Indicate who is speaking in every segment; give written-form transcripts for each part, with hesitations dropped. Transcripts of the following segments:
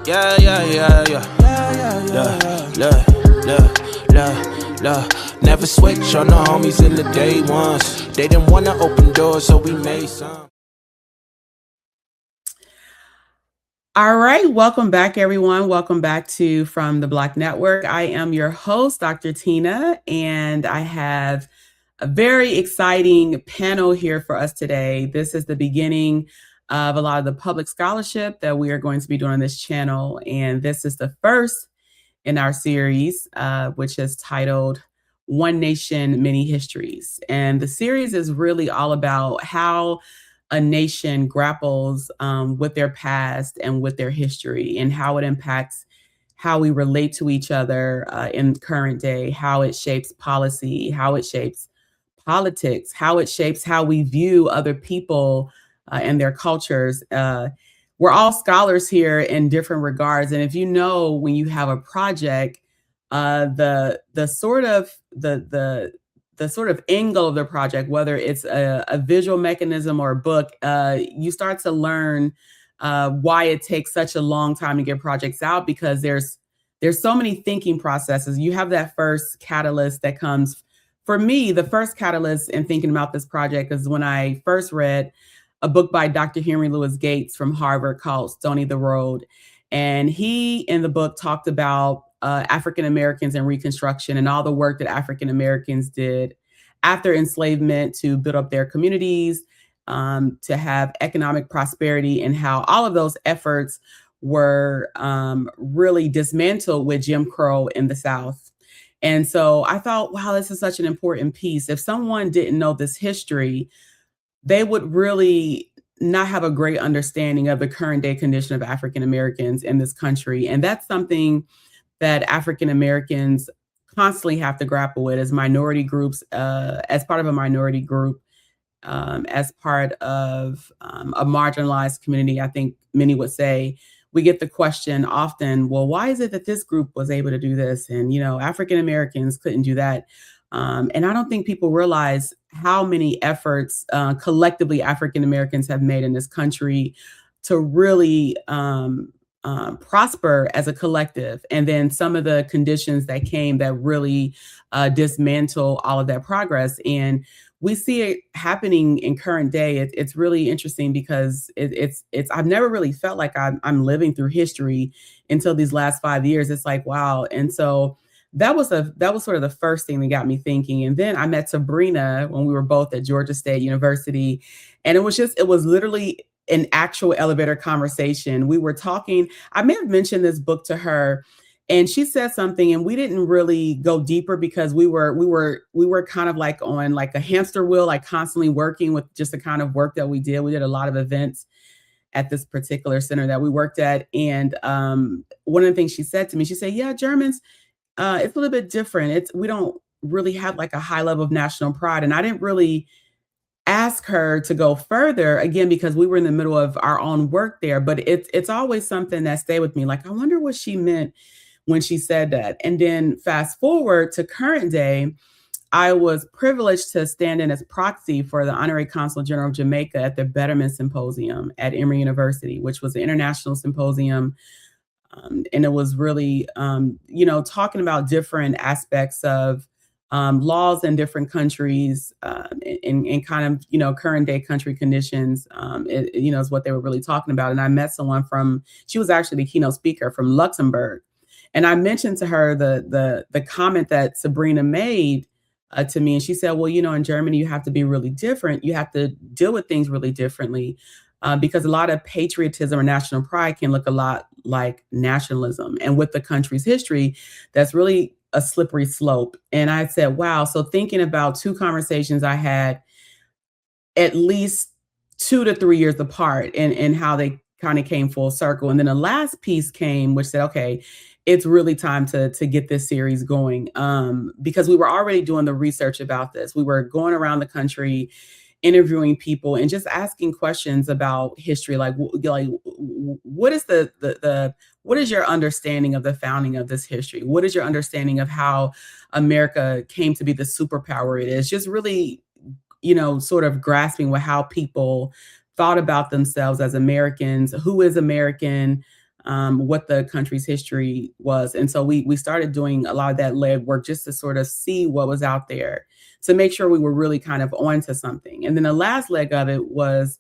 Speaker 1: Yeah, yeah, yeah, yeah. Look. Never switch on the homies in the day ones. They didn't wanna open doors, so we made some.
Speaker 2: All right, welcome back, everyone. Welcome back to From the Black Network. I am your host, Dr. Tina, and I have a very exciting panel here for us today. This is the beginning of a lot of the public scholarship that we are going to be doing on this channel, and this is the first in our series, which is titled One Nation, Many Histories. And the series is really all about how a nation grapples with their past and with their history and how it impacts how we relate to each other in current day, how it shapes policy, how it shapes politics, how it shapes how we view other people and their cultures. We're all scholars here in different regards, and if you know when you have a project, the sort of the sort of end goal of the project, whether it's a visual mechanism or a book, you start to learn why it takes such a long time to get projects out, because there's so many thinking processes. You have that first catalyst that comes. For me, the first catalyst in thinking about this project is when I first read a book by Dr. Henry Louis Gates from Harvard called Stony the Road. And he, in the book, talked about African Americans and Reconstruction and all the work that African Americans did after enslavement to build up their communities, to have economic prosperity, and how all of those efforts were really dismantled with Jim Crow in the South. And so I thought, wow, this is such an important piece. If someone didn't know this history, they would really not have a great understanding of the current day condition of African Americans in this country. And that's something that African Americans constantly have to grapple with as minority groups, as part of a minority group, as part of a marginalized community. I think many would say we get the question often, well, why is it that this group was able to do this? And, African Americans couldn't do that. And I don't think people realize how many efforts collectively African Americans have made in this country to really prosper as a collective. And then some of the conditions that came that really dismantle all of that progress. And we see it happening in current day. It's really interesting because it's I've never really felt like I'm living through history until these last 5 years. It's like, wow. And so that was sort of the first thing that got me thinking. And then I met Sabrina when we were both at Georgia State University. And it was literally an actual elevator conversation. We were talking, I may have mentioned this book to her, and she said something, and we didn't really go deeper because we were kind of like on like a hamster wheel, like constantly working with just the kind of work that we did. We did a lot of events at this particular center that we worked at. And one of the things she said to me, she said, yeah, Germans, it's a little bit different. We don't really have like a high level of national pride. And I didn't really ask her to go further, again, because we were in the middle of our own work there. But it's always something that stayed with me. Like, I wonder what she meant when she said that. And then fast forward to current day, I was privileged to stand in as proxy for the Honorary Consul General of Jamaica at the Betterment Symposium at Emory University, which was an international symposium. And it was really, talking about different aspects of laws in different countries, and kind of, current day country conditions, is what they were really talking about. And I met someone she was actually the keynote speaker from Luxembourg. And I mentioned to her the comment that Sabrina made to me. And she said, well, in Germany, you have to be really different. You have to deal with things really differently. Because a lot of patriotism or national pride can look a lot like nationalism. And with the country's history, that's really a slippery slope. And I said, wow. So thinking about two conversations I had at least 2 to 3 years apart, and how they kind of came full circle. And then the last piece came, which said, okay, it's really time to get this series going. Because we were already doing the research about this. We were going around the country interviewing people and just asking questions about history, like what is what is your understanding of the founding of this history? What is your understanding of how America came to be the superpower it is? Just really, sort of grasping with how people thought about themselves as Americans, who is American, what the country's history was. And so we started doing a lot of that legwork just to sort of see what was out there, to make sure we were really kind of onto something. And then the last leg of it was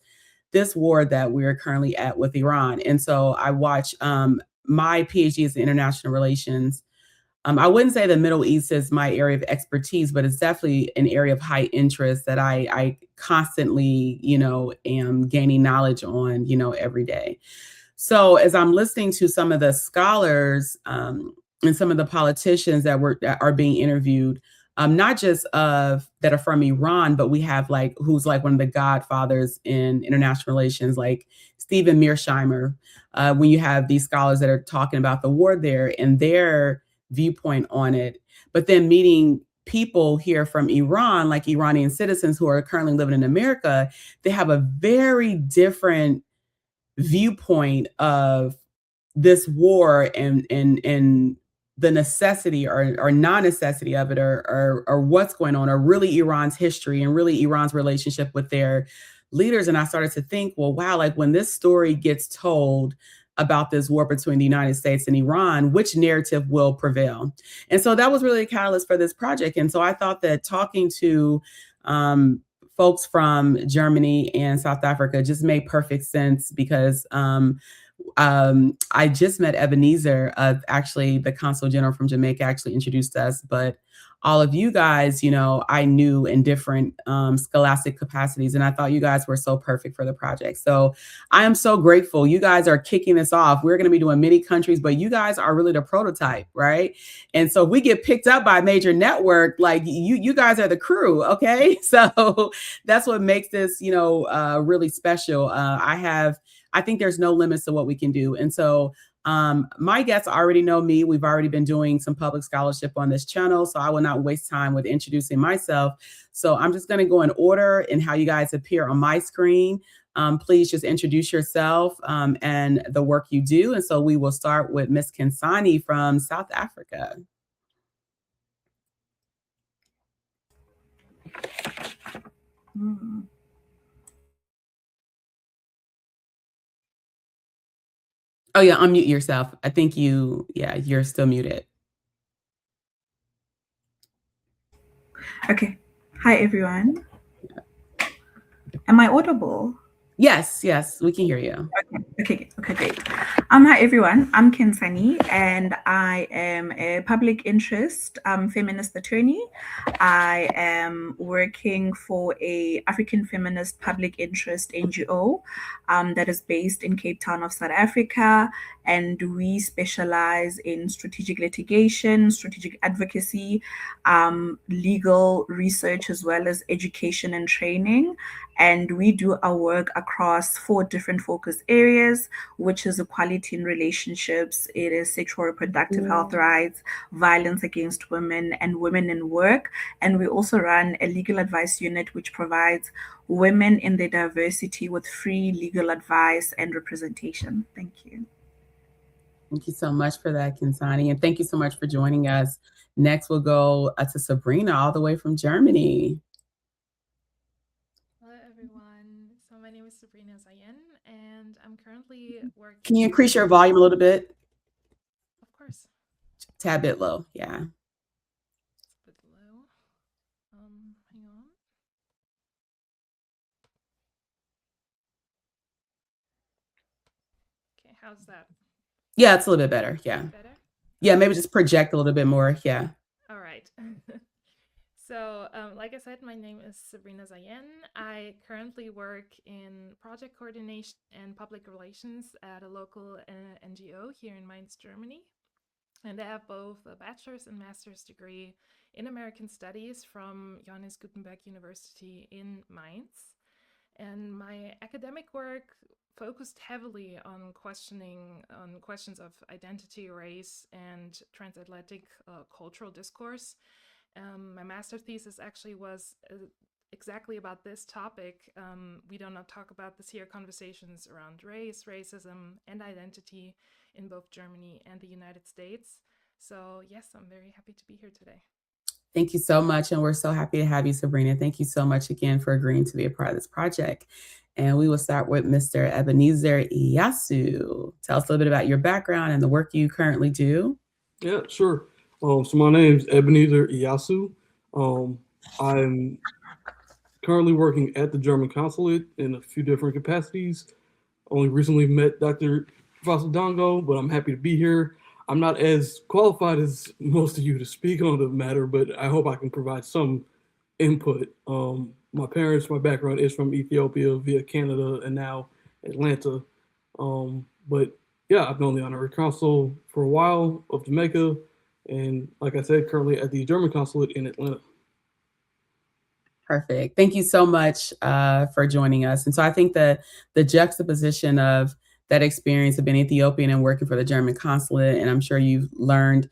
Speaker 2: this war that we're currently at with Iran. And so I watch my PhD is in international relations. I wouldn't say the Middle East is my area of expertise, but it's definitely an area of high interest that I constantly, am gaining knowledge on, every day. So as I'm listening to some of the scholars and some of the politicians that are being interviewed, not just that are from Iran, but we have who's like one of the godfathers in international relations, like Stephen Mearsheimer. When you have these scholars that are talking about the war there and their viewpoint on it, but then meeting people here from Iran, like Iranian citizens who are currently living in America, they have a very different viewpoint of this war and the necessity or non-necessity of it, or what's going on, or really Iran's history and really Iran's relationship with their leaders. And I started to think, well, wow, like when this story gets told about this war between the United States and Iran, which narrative will prevail? And so that was really a catalyst for this project. And so I thought that talking to folks from Germany and South Africa just made perfect sense, because I just met Ebenezer, actually the Consul General from Jamaica actually introduced us, but all of you guys, I knew in different scholastic capacities, and I thought you guys were so perfect for the project. So I am so grateful. You guys are kicking this off. We're going to be doing many countries, but you guys are really the prototype, right? And so we get picked up by a major network, like you guys are the crew, okay? So that's what makes this, really special. I think there's no limits to what we can do. And so my guests already know me. We've already been doing some public scholarship on this channel, so I will not waste time with introducing myself. So I'm just going to go in order in how you guys appear on my screen. Please just introduce yourself and the work you do. And so we will start with Miss Khensani from South Africa. Oh yeah, unmute yourself. I think you're still muted.
Speaker 3: Okay. Hi, everyone. Am I audible?
Speaker 2: Yes, we can hear you.
Speaker 3: Okay, great. Hi, everyone. I'm Khensani, and I am a public interest feminist attorney. I am working for a African feminist public interest NGO that is based in Cape Town of South Africa, and we specialize in strategic litigation, strategic advocacy, legal research, as well as education and training. And we do our work across 4 different focus areas, which is equality in relationships, it is sexual reproductive health rights, violence against women, and women in work. And we also run a legal advice unit, which provides women in their diversity with free legal advice and representation. Thank you.
Speaker 2: Thank you so much for that, Khensani. And thank you so much for joining us. Next, we'll go to Sabrina, all the way from Germany.
Speaker 4: Hello, everyone. So my name is Sabrina Zaine, and I'm currently working...
Speaker 2: Can you increase your volume a little bit?
Speaker 4: Of course.
Speaker 2: Tad bit low, yeah.
Speaker 4: It's a bit low. Hang on. Okay, how's that?
Speaker 2: Yeah, it's a little bit better, yeah.
Speaker 4: Better?
Speaker 2: Yeah, maybe just project a little bit more, yeah.
Speaker 4: All right. So, like I said, my name is Sabrina Zaine. I currently work in project coordination and public relations at a local NGO here in Maize, Germany. And I have both a bachelor's and master's degree in American Studies from Johannes Gutenberg University in Mainz. And my academic work focused heavily on questions of identity, race, and transatlantic cultural discourse. My master's thesis actually was exactly about this topic. We do not talk about this here, conversations around race, racism, and identity in both Germany and the United States. So yes, I'm very happy to be here today.
Speaker 2: Thank you so much. And we're so happy to have you, Sabrina. Thank you so much again for agreeing to be a part of this project. And we will start with Mr. Ebenezer Eyasu. Tell us a little bit about your background and the work you currently do.
Speaker 5: Yeah, sure. So my name's Ebenezer Eyasu. I'm currently working at the German Consulate in a few different capacities. Only recently met Dr. Fasadongo, but I'm happy to be here. I'm not as qualified as most of you to speak on the matter, but I hope I can provide some input. My background is from Ethiopia via Canada and now Atlanta. But yeah, I've known the Honorary Consul for a while of Jamaica, and like I said, currently at the German Consulate in Atlanta.
Speaker 2: Perfect. Thank you so much for joining us. And so I think the juxtaposition of that experience of being Ethiopian and working for the German Consulate, and I'm sure you've learned,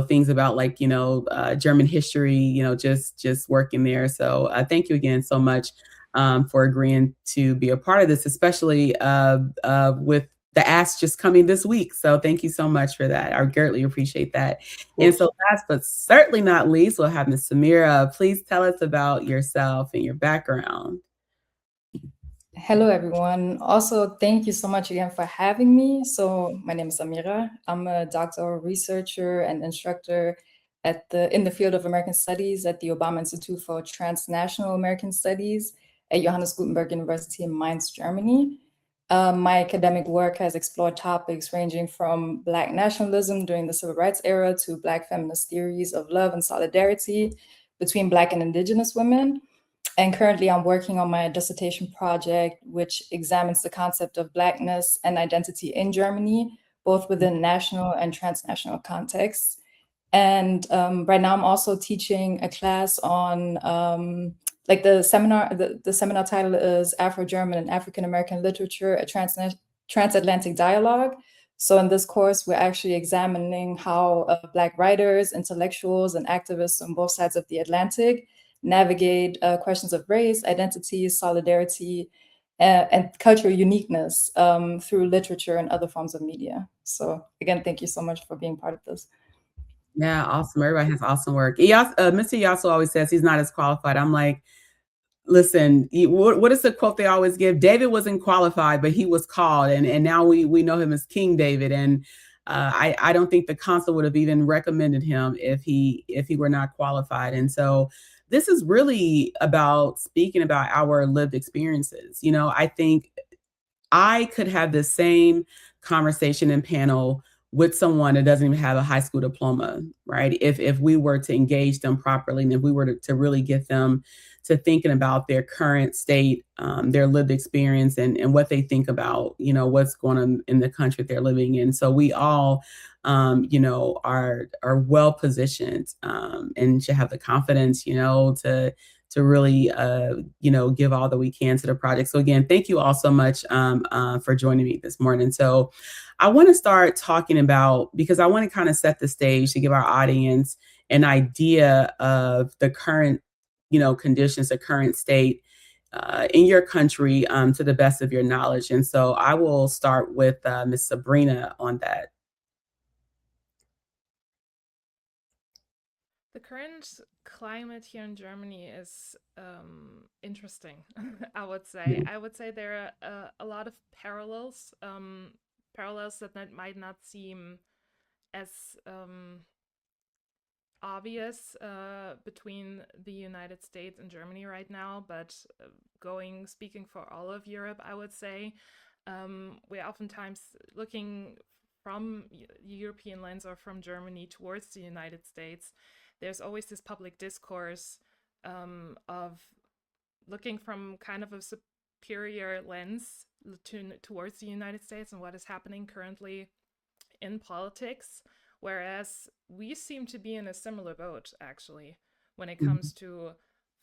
Speaker 2: things about like, German history, just working there. So thank you again so much for agreeing to be a part of this, especially with the ask just coming this week. So thank you so much for that. I greatly appreciate that. And so last but certainly not least, we'll have Ms. Samira. Please tell us about yourself and your background.
Speaker 6: Hello, everyone. Also, thank you so much again for having me. So my name is Samira. I'm a doctoral researcher and instructor in the field of American Studies at the Obama Institute for Transnational American Studies at Johannes Gutenberg University in Mainz, Germany. My academic work has explored topics ranging from Black nationalism during the Civil Rights era to Black feminist theories of love and solidarity between Black and Indigenous women. And currently I'm working on my dissertation project, which examines the concept of Blackness and identity in Germany, both within national and transnational contexts. And right now I'm also teaching a class on the seminar title is Afro-German and African-American Literature, a Transatlantic Dialogue. So in this course, we're actually examining how Black writers, intellectuals, and activists on both sides of the Atlantic navigate questions of race, identity, solidarity, and cultural uniqueness through literature and other forms of media. So again, thank you so much for being part of this.
Speaker 2: Yeah, awesome. Everybody has awesome work. Mr. Eyasu always says he's not as qualified. I'm like, listen, what is the quote they always give? David wasn't qualified, but he was called. And now we know him as King David. And I don't think the consul would have even recommended him if he were not qualified. And so this is really about speaking about our lived experiences. I think I could have the same conversation and panel with someone that doesn't even have a high school diploma, right? If we were to engage them properly and if we were to really get them to thinking about their current state, their lived experience and what they think about, what's going on in the country they're living in. So we all, are well positioned and should have the confidence, to really, give all that we can to the project. So again, thank you all so much for joining me this morning. So I want to start talking about, because I want to kind of set the stage to give our audience an idea of the current, conditions, the current state in your country to the best of your knowledge. And so I will start with Ms. Sabrina on that.
Speaker 4: The current climate here in Germany is interesting, I would say. I would say there are a lot of parallels that might not seem as obvious between the United States and Germany right now, but speaking for all of Europe, I would say, we're oftentimes looking from the European lens or from Germany towards the United States. There's always this public discourse of looking from kind of a superior lens towards the United States and what is happening currently in politics, whereas we seem to be in a similar boat, actually, when it comes to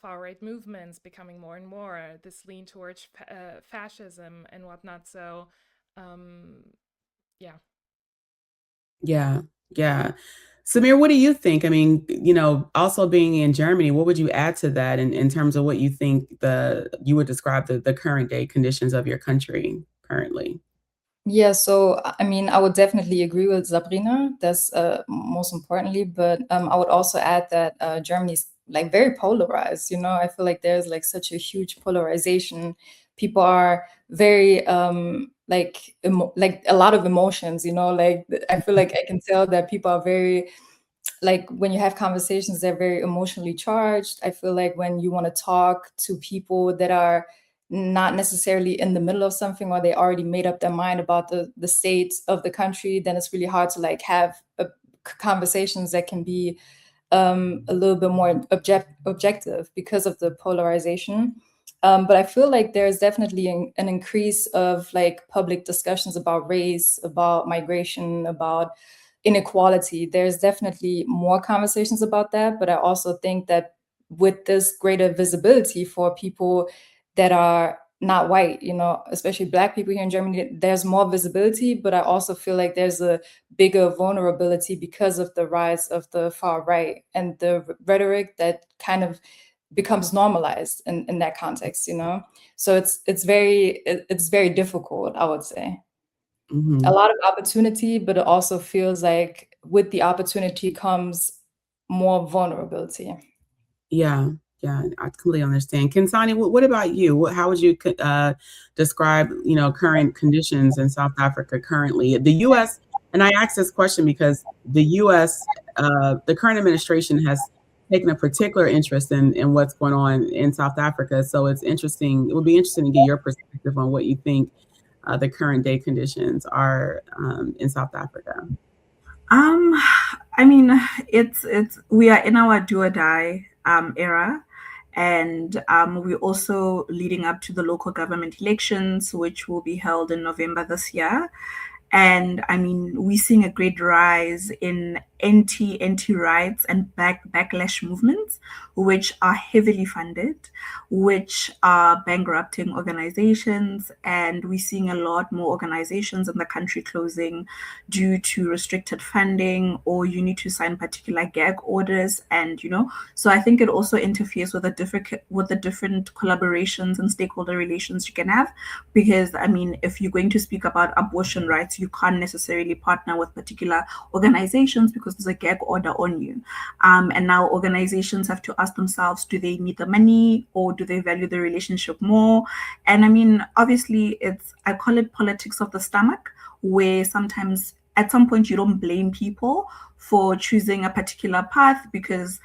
Speaker 4: far-right movements becoming more and more, this lean towards fascism and whatnot. So, yeah.
Speaker 2: Yeah. Samir, what do you think? I mean, also being in Germany, what would you add to that in terms of what you think you would describe the current day conditions of your country currently?
Speaker 6: Yeah, so I mean, I would definitely agree with Sabrina. That's most importantly, but I would also add that Germany's like very polarized. You know, I feel like there's like such a huge polarization. People are very like like a lot of emotions. You know, like I feel like I can tell that people are very like when you have conversations, they're very emotionally charged. I feel like when you want to talk to people that are not necessarily in the middle of something, or they already made up their mind about the state of the country, then it's really hard to like have conversations that can be a little bit more objective because of the polarization. But I feel like there's definitely an increase of like public discussions about race, about migration, about inequality. There's definitely more conversations about that. But I also think that with this greater visibility for people that are not white, you know, especially Black people here in Germany, there's more visibility. But I also feel like there's a bigger vulnerability because of the rise of the far right and the rhetoric that kind of becomes normalized in that context, you know. So it's very difficult, I would say.
Speaker 2: Mhm.
Speaker 6: A lot of opportunity, but it also feels like with the opportunity comes more vulnerability.
Speaker 2: Yeah, yeah, I completely understand. Khensani, what about you? How would you describe, current conditions in South Africa currently? The U.S., and I ask this question because the U.S., the current administration has taken a particular interest in what's going on in South Africa. So it's interesting. It would be interesting to get your perspective on what you think the current day conditions are in South Africa.
Speaker 3: I mean, it's we are in our do or die era, and we're also leading up to the local government elections, which will be held in November this year. And I mean, we're seeing a great rise in anti rights and backlash movements, which are heavily funded, which are bankrupting organizations, and we're seeing a lot more organizations in the country closing due to restricted funding, or you need to sign particular gag orders, and so I think it also interferes with the different collaborations and stakeholder relations you can have, because I mean, if you're going to speak about abortion rights, you can't necessarily partner with particular organizations because there's a gag order on you. And now organizations have to ask themselves, do they need the money or do they value the relationship more? And I mean, obviously, I call it politics of the stomach, where sometimes at some point you don't blame people for choosing a particular path because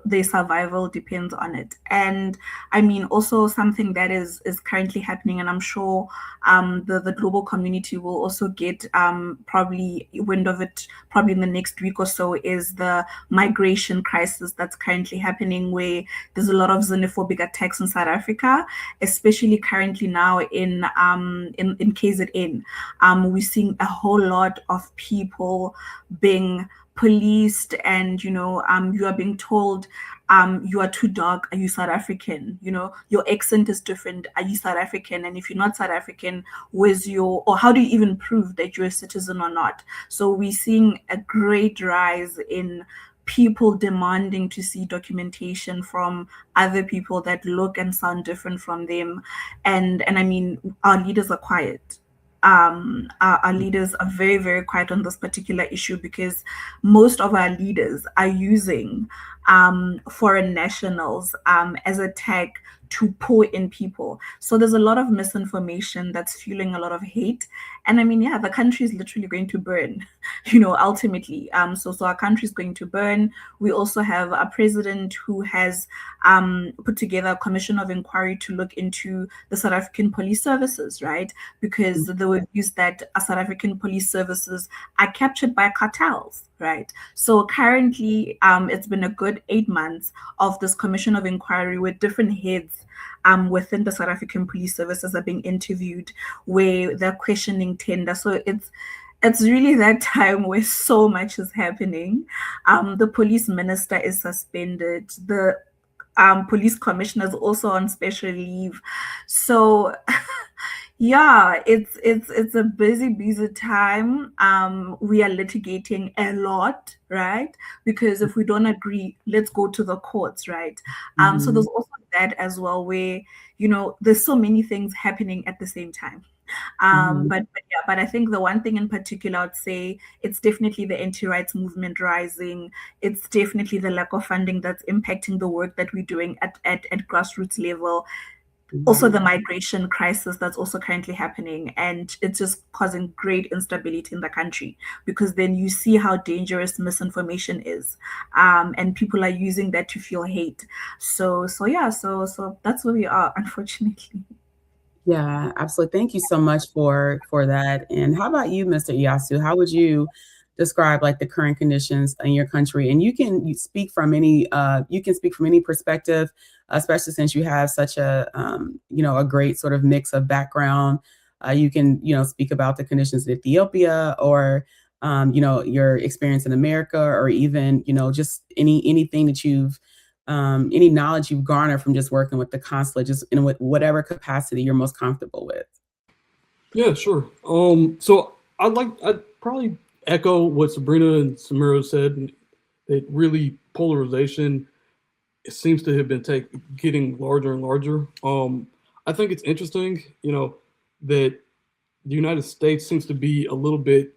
Speaker 3: their survival depends on it. And I mean, also something that is currently happening, and I'm sure the global community will also get probably wind of it probably in the next week or so, is the migration crisis that's currently happening, where there's a lot of xenophobic attacks in South Africa, especially currently now in KZN. We're seeing a whole lot of people being policed, and you are being told you are too dark, are you South African, your accent is different, are you South African, and if you're not South African, or how do you even prove that you're a citizen or not? So we're seeing a great rise in people demanding to see documentation from other people that look and sound different from them. And I mean, our leaders are quiet. Our leaders are very, very quiet on this particular issue, because most of our leaders are using foreign nationals as a tag to pull in people. So there's a lot of misinformation that's fueling a lot of hate. And I mean, yeah, the country is literally going to burn, ultimately. So our country is going to burn. We also have a president who has put together a commission of inquiry to look into the South African police services, right? Because there were views that South African police services are captured by cartels, right? So currently, it's been a good 8 months of this commission of inquiry with different heads within the South African police services are being interviewed, where they're questioning tender. So it's really that time where so much is happening. The police minister is suspended. The police commissioner is also on special leave. So Yeah, it's a busy time. We are litigating a lot, right? Because if we don't agree, let's go to the courts, right? So
Speaker 2: Mhm.
Speaker 3: there's also that as well, where there's so many things happening at the same time.
Speaker 2: Mhm.
Speaker 3: But I think the one thing in particular, I'd say it's definitely the anti-rights movement rising. It's definitely the lack of funding that's impacting the work that we're doing at grassroots level. Also
Speaker 2: Mhm.
Speaker 3: the migration crisis that's also currently happening, and it's just causing great instability in the country, because then you see how dangerous misinformation is, and people are using that to fuel hate. So that's where we are, unfortunately.
Speaker 2: Yeah, absolutely. Thank you so much for that. And how about you, Mr. Eyasu? How would you describe like the current conditions in your country? And you speak from any perspective, especially since you have such a a great sort of mix of background. You can speak about the conditions in Ethiopia, or your experience in America, or even just anything that you've any knowledge you've garnered from just working with the consulate, just in whatever capacity you're most comfortable with.
Speaker 5: Yeah, sure. So I'd probably echo what Sabrina and Samira said, and that really polarization seems to have been getting larger and larger. I think it's interesting, that the United States seems to be a little bit,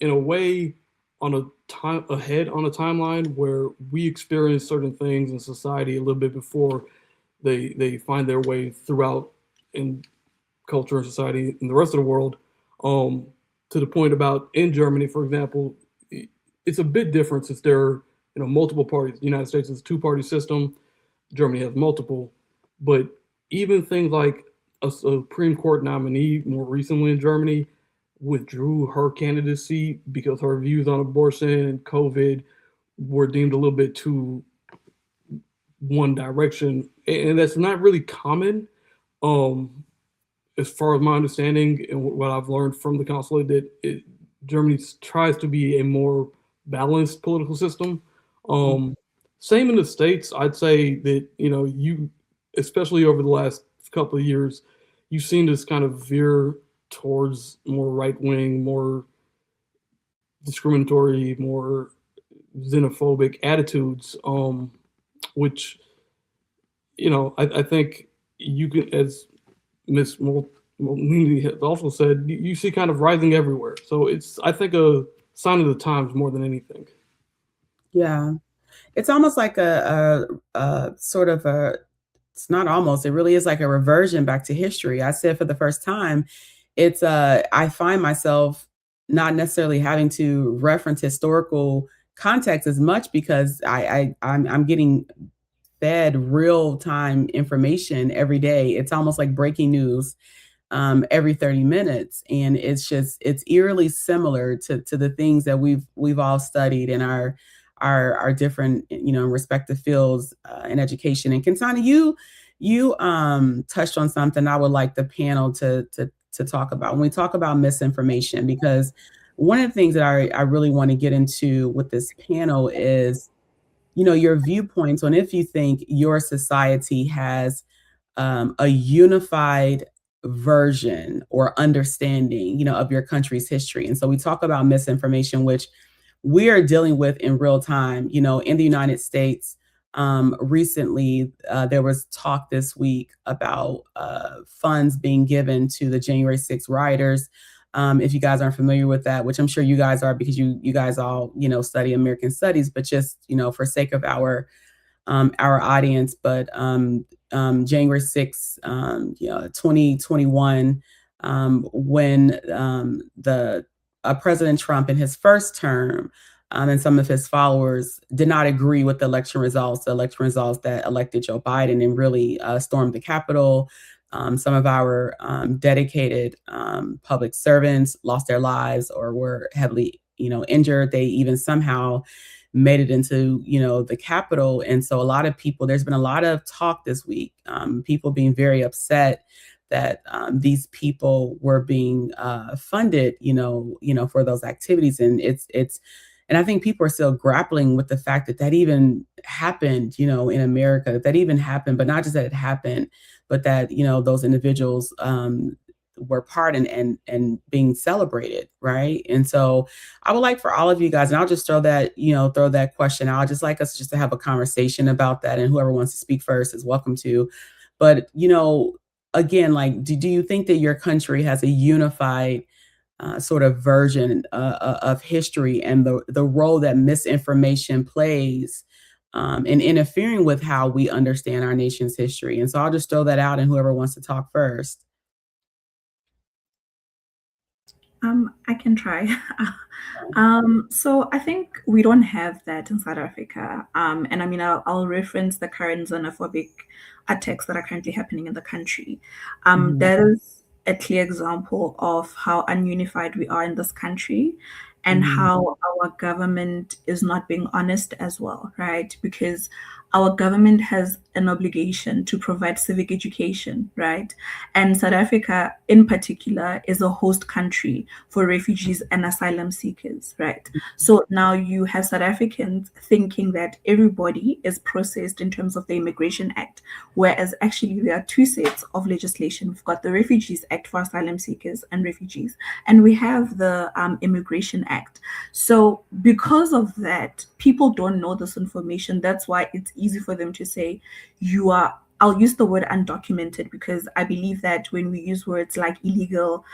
Speaker 5: in a way, on a time ahead on a timeline where we experience certain things in society a little bit before they find their way throughout in culture and society in the rest of the world. Um, to the point about in Germany, for example, it's a bit different since there are multiple parties. The United States is a two-party system. Germany has multiple, but even things like a Supreme Court nominee more recently in Germany withdrew her candidacy because her views on abortion and COVID were deemed a little bit too one direction, and that's not really common. Um, as far as my understanding and what I've learned from the consulate, Germany tries to be a more balanced political system. Um, Same in the States. I'd say that especially over the last couple of years, you've seen this kind of veer towards more right wing, more discriminatory, more xenophobic attitudes, which I think you can, as Miss Molini has also said, you see kind of rising everywhere. So it's, I think, a sign of the times more than anything.
Speaker 2: Yeah, it's almost like a sort of a. It's not almost. It really is like a reversion back to history. I said for the first time, it's I find myself not necessarily having to reference historical context as much, because I'm getting fed real time information every day. It's almost like breaking news every 30 minutes, and it's eerily similar to the things that we've all studied in our different respective fields in education. And Khensani, you touched on something I would like the panel to talk about when we talk about misinformation, because one of the things that I really want to get into with this panel is your viewpoints on if you think your society has a unified version or understanding, of your country's history. And so we talk about misinformation, which we are dealing with in real time. In the United States, recently there was talk this week about funds being given to the January 6th rioters. If you guys aren't familiar with that, which I'm sure you guys are, because you guys all study American studies, but just for sake of our audience. But January 6th, 2021, when the President Trump in his first term and some of his followers did not agree with the election results that elected Joe Biden, and really stormed the Capitol. Some of our dedicated public servants lost their lives or were heavily, injured. They even somehow made it into, the Capitol. And so there's been a lot of talk this week, people being very upset that these people were being funded, for those activities. And and I think people are still grappling with the fact that even happened, in America, that even happened, but not just that it happened, but that, those individuals were part and being celebrated, right? And so I would like for all of you guys, and I'll just throw that question out. I'd just like us just to have a conversation about that, and whoever wants to speak first is welcome to. But again, like, do you think that your country has a unified sort of version of history and the role that misinformation plays in interfering with how we understand our nation's history? And so I'll just throw that out, and whoever wants to talk first.
Speaker 3: I can try. So I think we don't have that in South Africa. And I mean, I'll reference the current xenophobic attacks that are currently happening in the country. That is a clear example of how ununified we are in this country and how our government is not being honest as well, right? Because our government has an obligation to provide civic education, right? And South Africa, in particular, is a host country for refugees and asylum seekers, right? So now you have South Africans thinking that everybody is processed in terms of the Immigration Act, whereas actually there are two sets of legislation. We've got the Refugees Act for asylum seekers and refugees, and we have the Immigration Act. So because of that, people don't know this information. That's why it's easy for them to say, I'll use the word undocumented, because I believe that when we use words like illegal,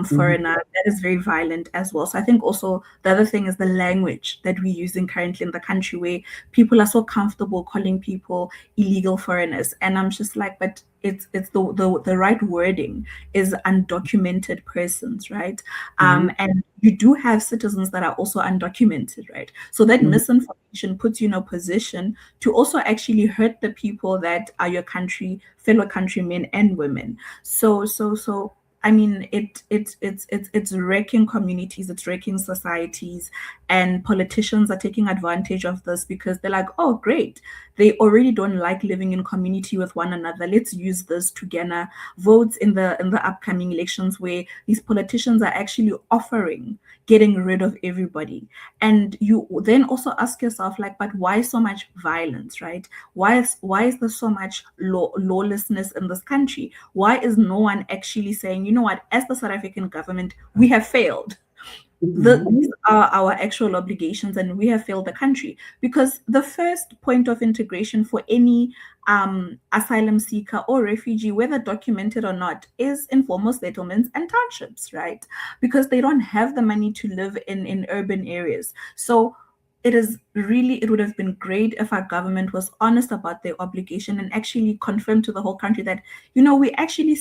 Speaker 3: foreigner, that is very violent as well. So I think also the other thing is the language that we're using currently in the country, where people are so comfortable calling people illegal foreigners. And I'm just like, but it's the right wording is undocumented persons, right? And you do have citizens that are also undocumented, right? So that misinformation puts you in a position to also actually hurt the people that are your fellow countrymen and women. So I mean, it's wrecking communities, it's wrecking societies, and politicians are taking advantage of this because they're like, oh, great, they already don't like living in community with one another. Let's use this to garner votes in the upcoming elections, where these politicians are actually offering getting rid of everybody. And you then also ask yourself, like, but why so much violence, right? Why is there so much lawlessness in this country? Why is no one actually saying, you know what, as the South African government, we have failed. These are our actual obligations, and we have failed the country. Because the first point of integration for any asylum seeker or refugee, whether documented or not, is informal settlements and townships, right? Because they don't have the money to live in urban areas. So it would have been great if our government was honest about their obligation and actually confirmed to the whole country that, we actually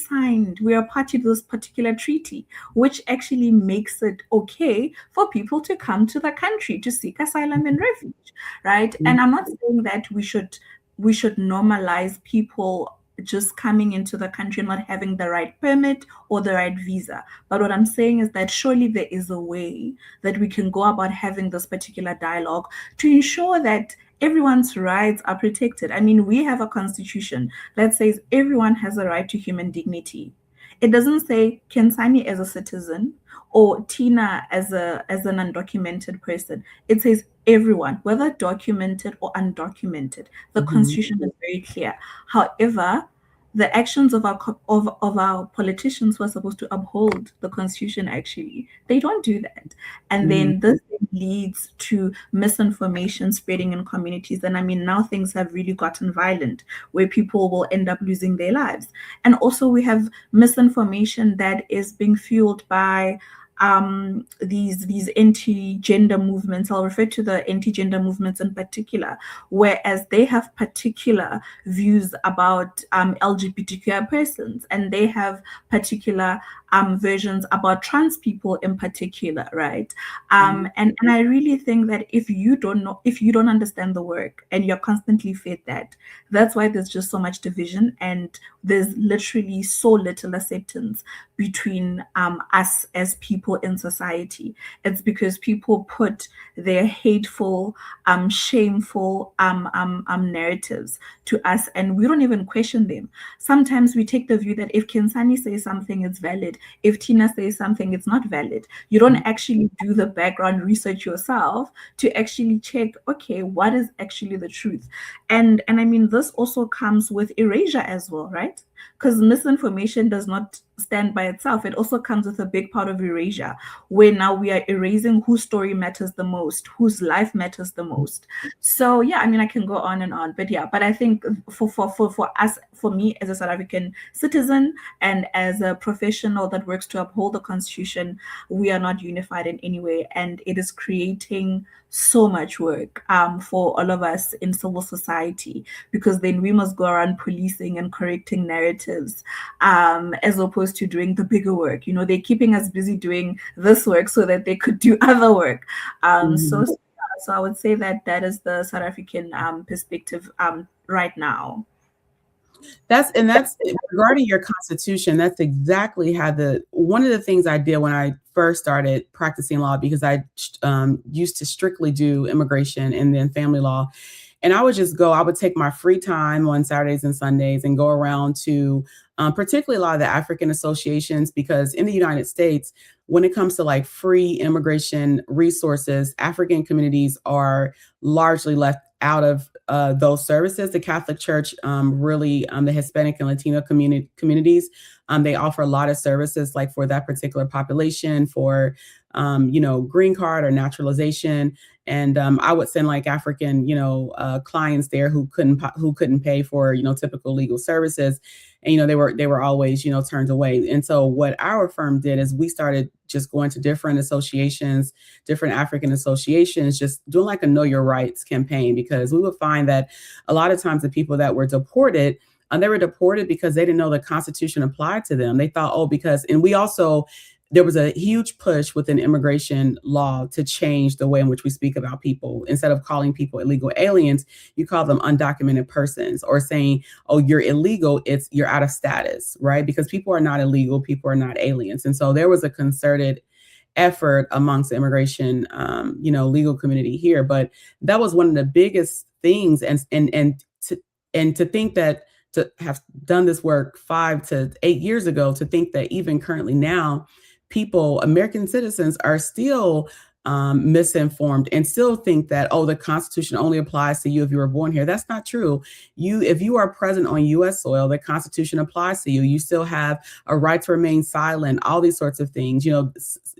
Speaker 3: we are party to this particular treaty, which actually makes it okay for people to come to the country to seek asylum and refuge, right? And I'm not saying that we should normalize people just coming into the country not having the right permit or the right visa. But what I'm saying is that surely there is a way that we can go about having this particular dialogue to ensure that everyone's rights are protected. I mean, we have a constitution that says everyone has a right to human dignity. It doesn't say Khensani as a citizen or Tina as an undocumented person. It says everyone, whether documented or undocumented. The constitution is very clear. However, the actions of our politicians who are supposed to uphold the constitution, actually, they don't do that. And then this leads to misinformation spreading in communities. And I mean, now things have really gotten violent, where people will end up losing their lives. And also we have misinformation that is being fueled by these anti-gender movements. I'll refer to the anti-gender movements in particular, whereas they have particular views about LGBTQI persons, and they have particular versions about trans people in particular, right? And I really think that if you don't understand the work and you're constantly fed that's why there's just so much division, and there's literally so little acceptance between us as people in society. It's because people put their hateful, shameful narratives to us, and we don't even question them. Sometimes we take the view that if Khensani says something, it's valid. If Tina says something, it's not valid. You don't actually do the background research yourself to actually check, okay, what is actually the truth? And I mean, this also comes with erasure as well, right? because misinformation does not stand by itself. It also comes with a big part of erasure, where now we are erasing whose story matters the most, whose life matters the most. So yeah, I mean, I can go on and on, but yeah, but I think for us, for me as a South African citizen and as a professional that works to uphold the Constitution, we are not unified in any way, and it is creating so much work for all of us in civil society, because then we must go around policing and correcting narratives as opposed to doing the bigger work. You know, they're keeping us busy doing this work so that they could do other work. So I would say that that is the South African perspective right now.
Speaker 2: That's regarding your constitution. That's exactly how one of the things I did when I first started practicing law, because I used to strictly do immigration and then family law. And I would take my free time on Saturdays and Sundays and go around to particularly a lot of the African associations, because in the United States, when it comes to like free immigration resources, African communities are largely left out of those services. The Catholic Church really, the Hispanic and Latino communities, they offer a lot of services like for that particular population, for green card or naturalization. And I would send like African, clients there who couldn't pay for, typical legal services. And, they were always, turned away. And so what our firm did is we started just going to different associations, different African associations, just doing like a know your rights campaign, because we would find that a lot of times the people that were deported, they were deported because they didn't know the Constitution applied to them. They thought, there was a huge push within immigration law to change the way in which we speak about people. Instead of calling people illegal aliens, you call them undocumented persons, or saying, oh, you're illegal, you're out of status, right? Because people are not illegal, people are not aliens. And so there was a concerted effort amongst the immigration, legal community here. But that was one of the biggest things. And to think that, to have done this work 5 to 8 years ago, to think that even currently now, American citizens are still misinformed and still think that, oh, the Constitution only applies to you if you were born here. That's not true. If you are present on U.S. soil, the Constitution applies to you. You still have a right to remain silent, all these sorts of things,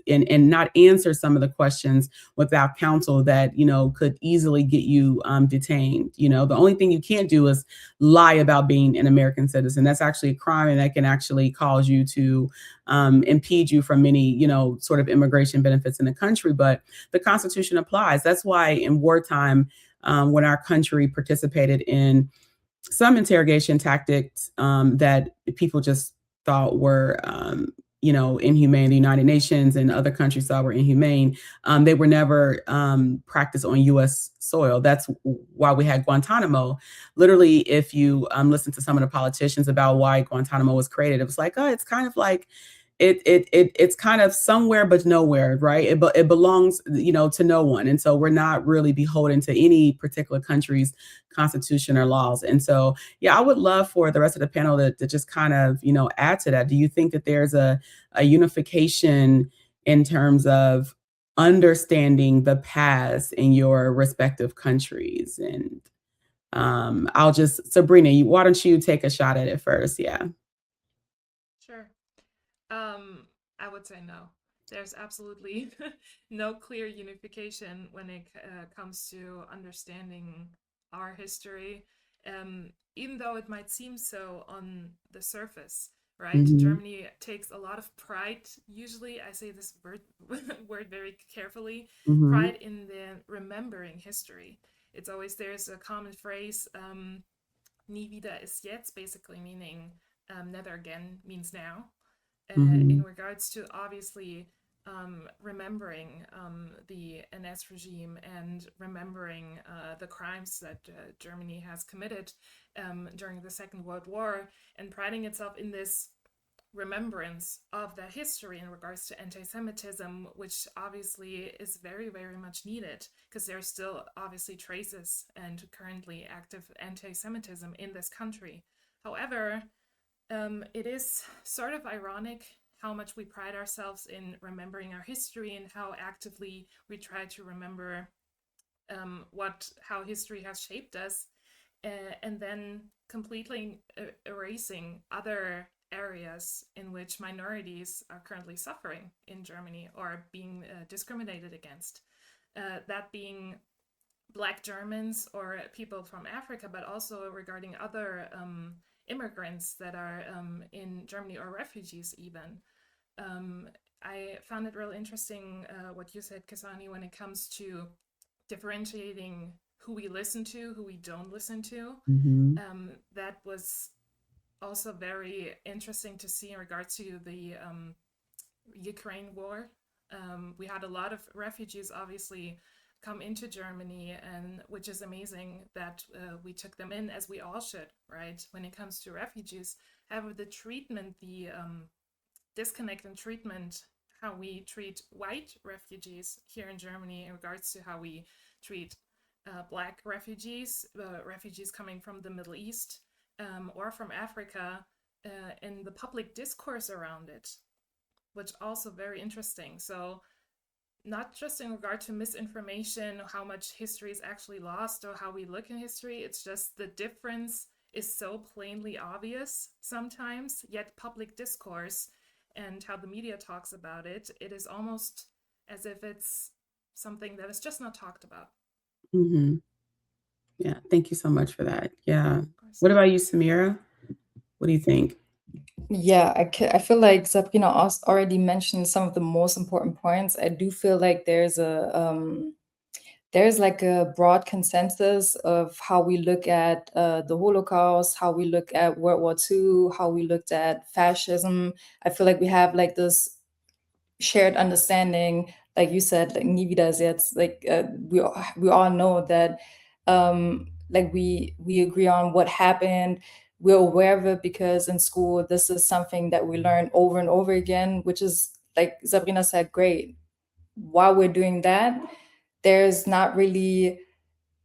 Speaker 2: and not answer some of the questions without counsel that, could easily get you detained. The only thing you can't do is lie about being an American citizen. That's actually a crime, and that can actually cause you to impede you from many, sort of immigration benefits in the country. But the Constitution applies. That's why in wartime, when our country participated in some interrogation tactics that people just thought were, inhumane, the United Nations and other countries thought were inhumane, they were never practiced on U.S. soil. That's why we had Guantanamo. Literally, if you listen to some of the politicians about why Guantanamo was created, it was like, oh, it's kind of like, it's kind of somewhere but nowhere, right? It belongs, to no one. And so we're not really beholden to any particular country's constitution or laws. And so, yeah, I would love for the rest of the panel to just kind of, add to that. Do you think that there's a unification in terms of understanding the past in your respective countries? And Sabrina, why don't you take a shot at it first? Yeah.
Speaker 4: Sure. I would say no. There's absolutely no clear unification when it comes to understanding our history, even though it might seem so on the surface, right?
Speaker 2: Mhm.
Speaker 4: Germany takes a lot of pride. Usually, I say this word very carefully.
Speaker 2: Mhm.
Speaker 4: Pride in the remembering history. It's always, there's a common phrase, "Nie wieder ist jetzt," basically meaning never again means now. In regards to obviously remembering the NS regime and remembering the crimes that Germany has committed during the Second World War, and priding itself in this remembrance of that history in regards to anti-Semitism, which obviously is very, very much needed, because there are still obviously traces and currently active anti-Semitism in this country. However, it is sort of ironic how much we pride ourselves in remembering our history and how actively we try to remember how history has shaped us, and then completely erasing other areas in which minorities are currently suffering in Germany or being discriminated against. That being Black Germans or people from Africa, but also regarding other immigrants that are in Germany or refugees even. I found it really interesting what you said, Khensani, when it comes to differentiating who we listen to, who we don't listen to. That was also very interesting to see in regards to the Ukraine war. We had a lot of refugees obviously come into Germany, and which is amazing that we took them in, as we all should, right? When it comes to refugees, however, the treatment, the disconnect in treatment, how we treat white refugees here in Germany in regards to how we treat Black refugees, refugees coming from the Middle East or from Africa, and the public discourse around it, which also very interesting. So not just in regard to misinformation, how much history is actually lost or how we look in history, it's just the difference is so plainly obvious sometimes, yet public discourse and how the media talks about it, it is almost as if it's something that is just not talked about.
Speaker 2: Yeah, thank you so much for that. Yeah. What about you, Samira? What do you think?
Speaker 6: Yeah, I feel like Sabrina already mentioned some of the most important points. I do feel like there's like a broad consensus of how we look at the Holocaust, how we look at World War II, how we looked at fascism. I feel like we have like this shared understanding, like you said, like nie wieder jetzt, like we all know that like we agree on what happened. We're aware of it because in school this is something that we learn over and over again, which is, like Sabrina said, great. While we're doing that, there's not really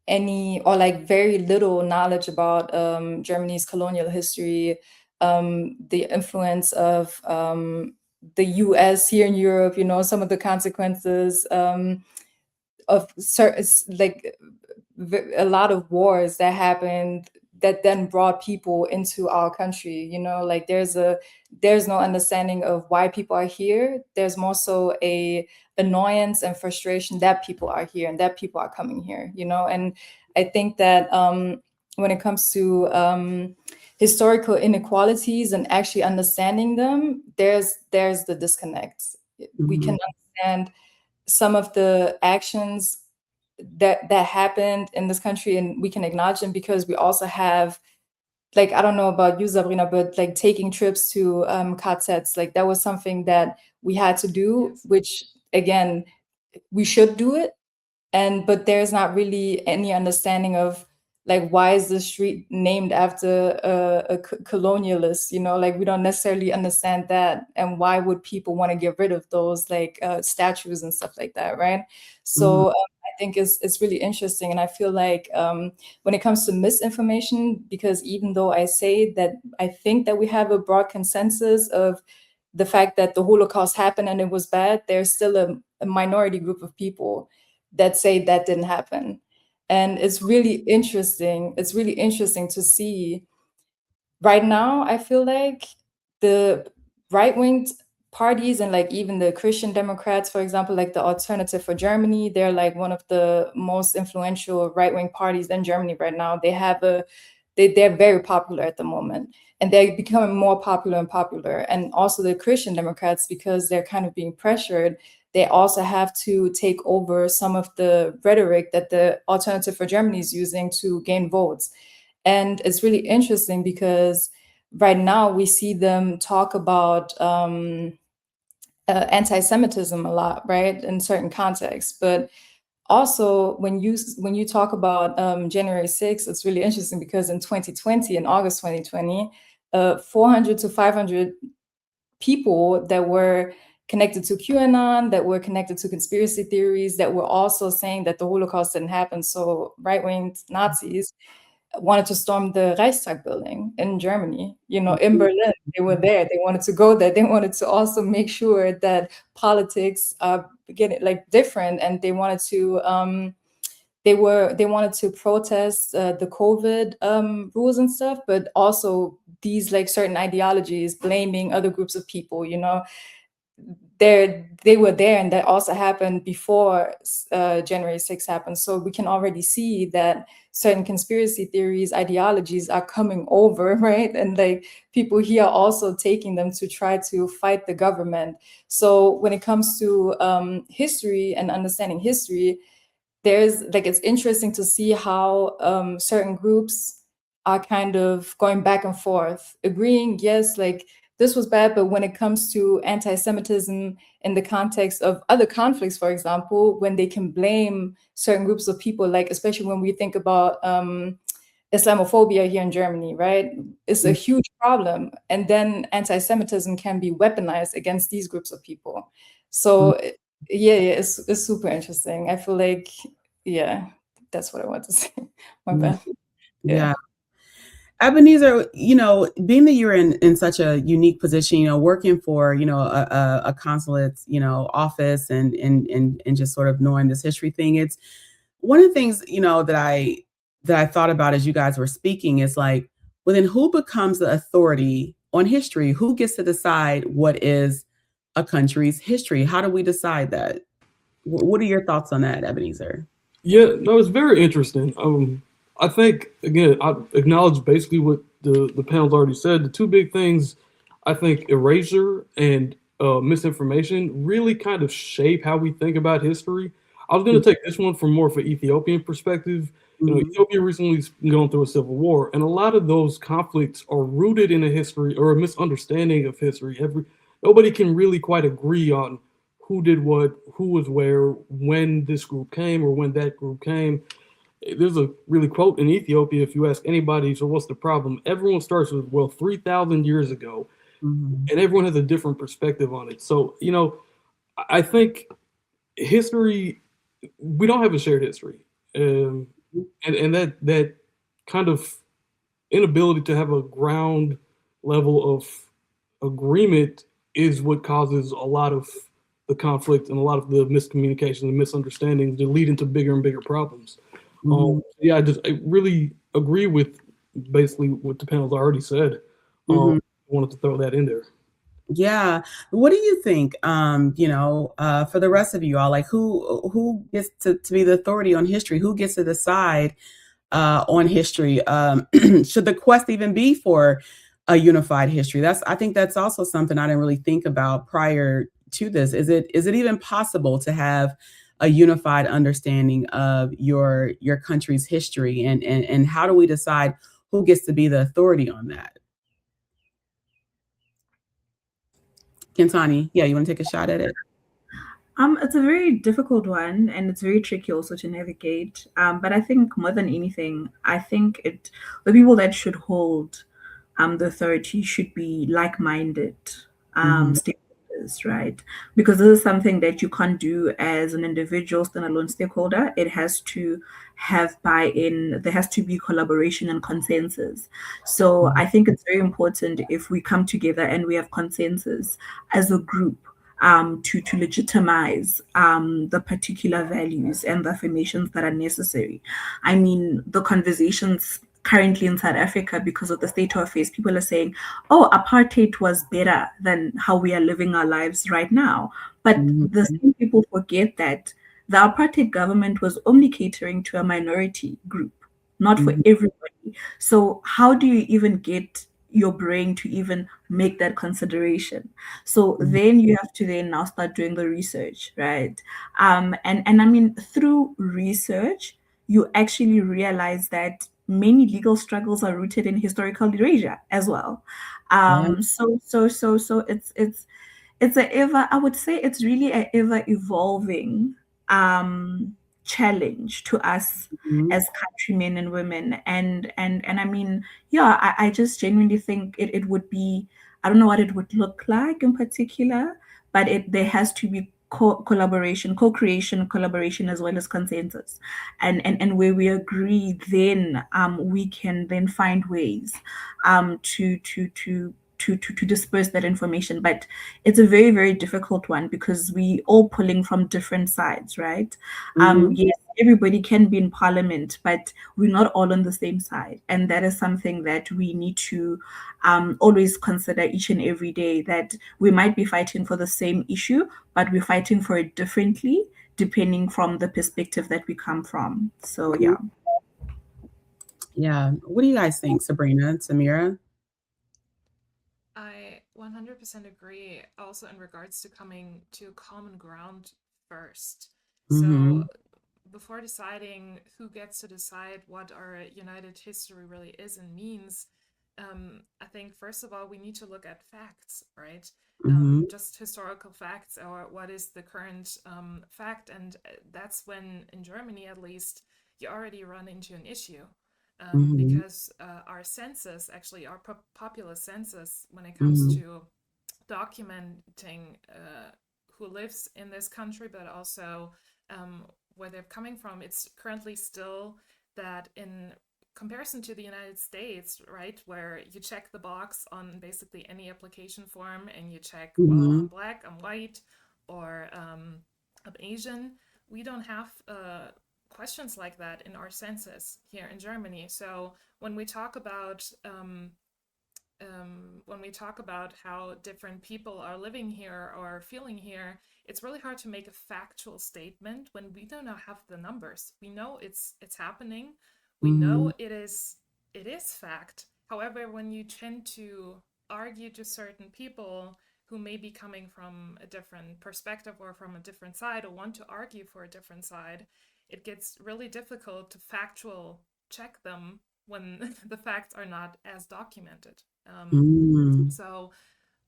Speaker 6: any or like very little knowledge about Germany's colonial history, the influence of the US here in Europe, you know, some of the consequences of certain, like a lot of wars that happened that then brought people into our country, you know, like there's no understanding of why people are here. There's more so a annoyance and frustration that people are here and that people are coming here, you know. And I think that when it comes to historical inequalities and actually understanding them, there's the disconnect. We can understand some of the actions that happened in this country, and we can acknowledge them because we also have, like, I don't know about you, Sabrina, but like taking trips to KZs, like that was something that we had to do,
Speaker 4: Yes.
Speaker 6: which again, we should do it. But there's not really any understanding of like, why is the street named after a colonialist, you know, like we don't necessarily understand that. And why would people want to get rid of those like statues and stuff like that, right? So I think it's really interesting. And I feel like when it comes to misinformation, because even though I say that I think that we have a broad consensus of the fact that the Holocaust happened and it was bad, there's still a minority group of people that say that didn't happen. And it's really interesting. It's really interesting to see right now. I feel like the right-wing parties and like even the Christian Democrats, for example, like the Alternative for Germany, they're like one of the most influential right-wing parties in Germany right now. They're very popular at the moment, and they're becoming more popular and popular. And also the Christian Democrats, because they're kind of being pressured, they also have to take over some of the rhetoric that the Alternative for Germany is using to gain votes. And it's really interesting because right now we see them talk about anti-Semitism a lot, right, in certain contexts. But also, when you talk about January 6th, it's really interesting because in 2020, in August 2020, 400 to 500 people that were connected to QAnon, that were connected to conspiracy theories, that were also saying that the Holocaust didn't happen. So right-wing Nazis wanted to storm the Reichstag building in Germany, you know, in Berlin. They were there. They wanted to go there. They wanted to also make sure that politics are getting like different, and they wanted to they wanted to protest the COVID rules and stuff, but also these like certain ideologies blaming other groups of people, you know, they were there, and that also happened before January 6th happened. So we can already see that certain conspiracy theories, ideologies are coming over, right? And like people here are also taking them to try to fight the government. So when it comes to history and understanding history, there's like, it's interesting to see how certain groups are kind of going back and forth, agreeing, yes, like this was bad, but when it comes to anti-Semitism in the context of other conflicts, for example, when they can blame certain groups of people, like especially when we think about Islamophobia here in Germany, right? It's a huge problem. And then anti-Semitism can be weaponized against these groups of people. So yeah, it's super interesting. I feel like, yeah, that's what I want to say. My bad.
Speaker 2: Yeah. Ebenezer, you know, being that you're in such a unique position, you know, working for, you know, a consulate, you know, office and just sort of knowing this history thing, it's one of the things, you know, that I thought about as you guys were speaking is like, well, then who becomes the authority on history? Who gets to decide what is a country's history? How do we decide that? What are your thoughts on that, Ebenezer?
Speaker 5: Yeah, no, it's very interesting. I think, again, I acknowledge basically what the panel's already said. The two big things, I think, erasure and misinformation really kind of shape how we think about history. I was going to take this one from more of an Ethiopian perspective. You know, Ethiopia recently has gone through a civil war, and a lot of those conflicts are rooted in a history or a misunderstanding of history. Nobody can really quite agree on who did what, who was where, when this group came or when that group came. There's a really quote in Ethiopia, if you ask anybody, so what's the problem? Everyone starts with, well, 3,000 years ago, and everyone has a different perspective on it. So, you know, I think history, we don't have a shared history. And that kind of inability to have a ground level of agreement is what causes a lot of the conflict and a lot of the miscommunication and misunderstandings that lead into bigger and bigger problems. Yeah, I really agree with basically what the panel's already said. I wanted to throw that in there.
Speaker 2: Yeah. What do you think, you know, for the rest of you all, like who gets to be the authority on history? Who gets to decide on history? Should the quest even be for a unified history? I think that's also something I didn't really think about prior to this. Is it even possible to have a unified understanding of your country's history, and how do we decide who gets to be the authority on that? Khensani, yeah, you want to take a shot at it?
Speaker 3: It's a very difficult one, and it's very tricky also to navigate. But I think more than anything, I think the people that should hold the authority should be like-minded stakeholders, right? Because this is something that you can't do as an individual standalone stakeholder. It has to have buy-in. There has to be collaboration and consensus. So I think it's very important if we come together and we have consensus as a group to legitimize the particular values and the affirmations that are necessary. I mean, the conversations currently in South Africa, because of the state of affairs, people are saying, oh, apartheid was better than how we are living our lives right now. But the same people forget that the apartheid government was only catering to a minority group, not for everybody. So how do you even get your brain to even make that consideration? So then you have to then now start doing the research, right? And I mean, through research, you actually realize that many legal struggles are rooted in historical erasure as well. So it's a ever, I would say it's really an ever evolving challenge to us as countrymen and women. And I mean, yeah, I just genuinely think it would be, I don't know what it would look like in particular, but there has to be collaboration, co-creation, collaboration, as well as consensus. And where we agree, then we can then find ways to to disperse that information. But it's a very, very difficult one because we all pulling from different sides, right? Yes, everybody can be in parliament, but we're not all on the same side. And that is something that we need to always consider each and every day, that we might be fighting for the same issue, but we're fighting for it differently depending from the perspective that we come from. So yeah.
Speaker 2: Yeah. What do you guys think, Sabrina, Samira?
Speaker 4: I 100% agree, also in regards to coming to common ground first. So before deciding who gets to decide what our united history really is and means, I think first of all we need to look at facts, right? Just historical facts, or what is the current fact. And that's when, in Germany at least, you already run into an issue. Because our census, actually our populous census, when it comes to documenting who lives in this country, but also where they're coming from, it's currently still that in comparison to the United States, right, where you check the box on basically any application form and you check, well, I'm black, I'm white, or I'm Asian, we don't have questions like that in our census here in Germany. So when we talk about how different people are living here or feeling here, it's really hard to make a factual statement when we do not have the numbers. We know it's happening. We know it is fact. However, when you tend to argue to certain people who may be coming from a different perspective or from a different side, or want to argue for a different side, it gets really difficult to factual check them when the facts are not as documented. So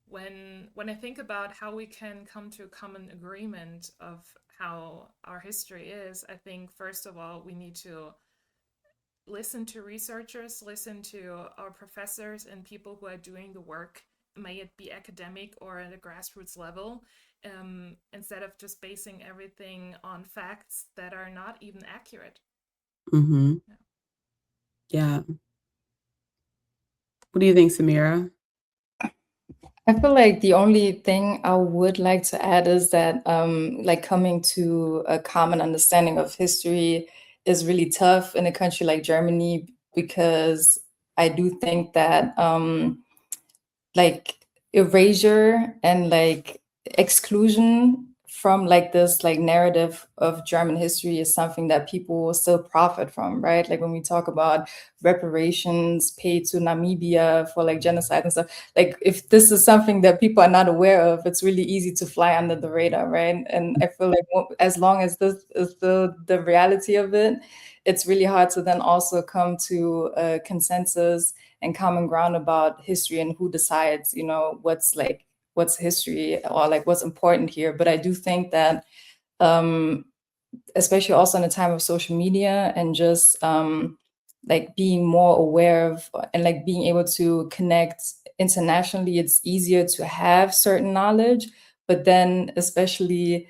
Speaker 4: when I think about how we can come to a common agreement of how our history is, I think first of all we need to listen to researchers, listen to our professors and people who are doing the work, may it be academic or at a grassroots level, instead of just basing everything on facts that are not even accurate.
Speaker 2: Yeah. What do you think, Samira?
Speaker 6: I feel like the only thing I would like to add is that like coming to a common understanding of history is really tough in a country like Germany, because I do think that like erasure and like exclusion from like this like narrative of German history is something that people will still profit from, right? Like when we talk about reparations paid to Namibia for like genocide and stuff, like if this is something that people are not aware of, it's really easy to fly under the radar, right? And I feel like as long as this is the reality of it, it's really hard to then also come to a consensus and common ground about history and who decides, you know, what's history or like what's important here. But I do think that especially also in a time of social media and just like being more aware of and like being able to connect internationally, it's easier to have certain knowledge. But then especially,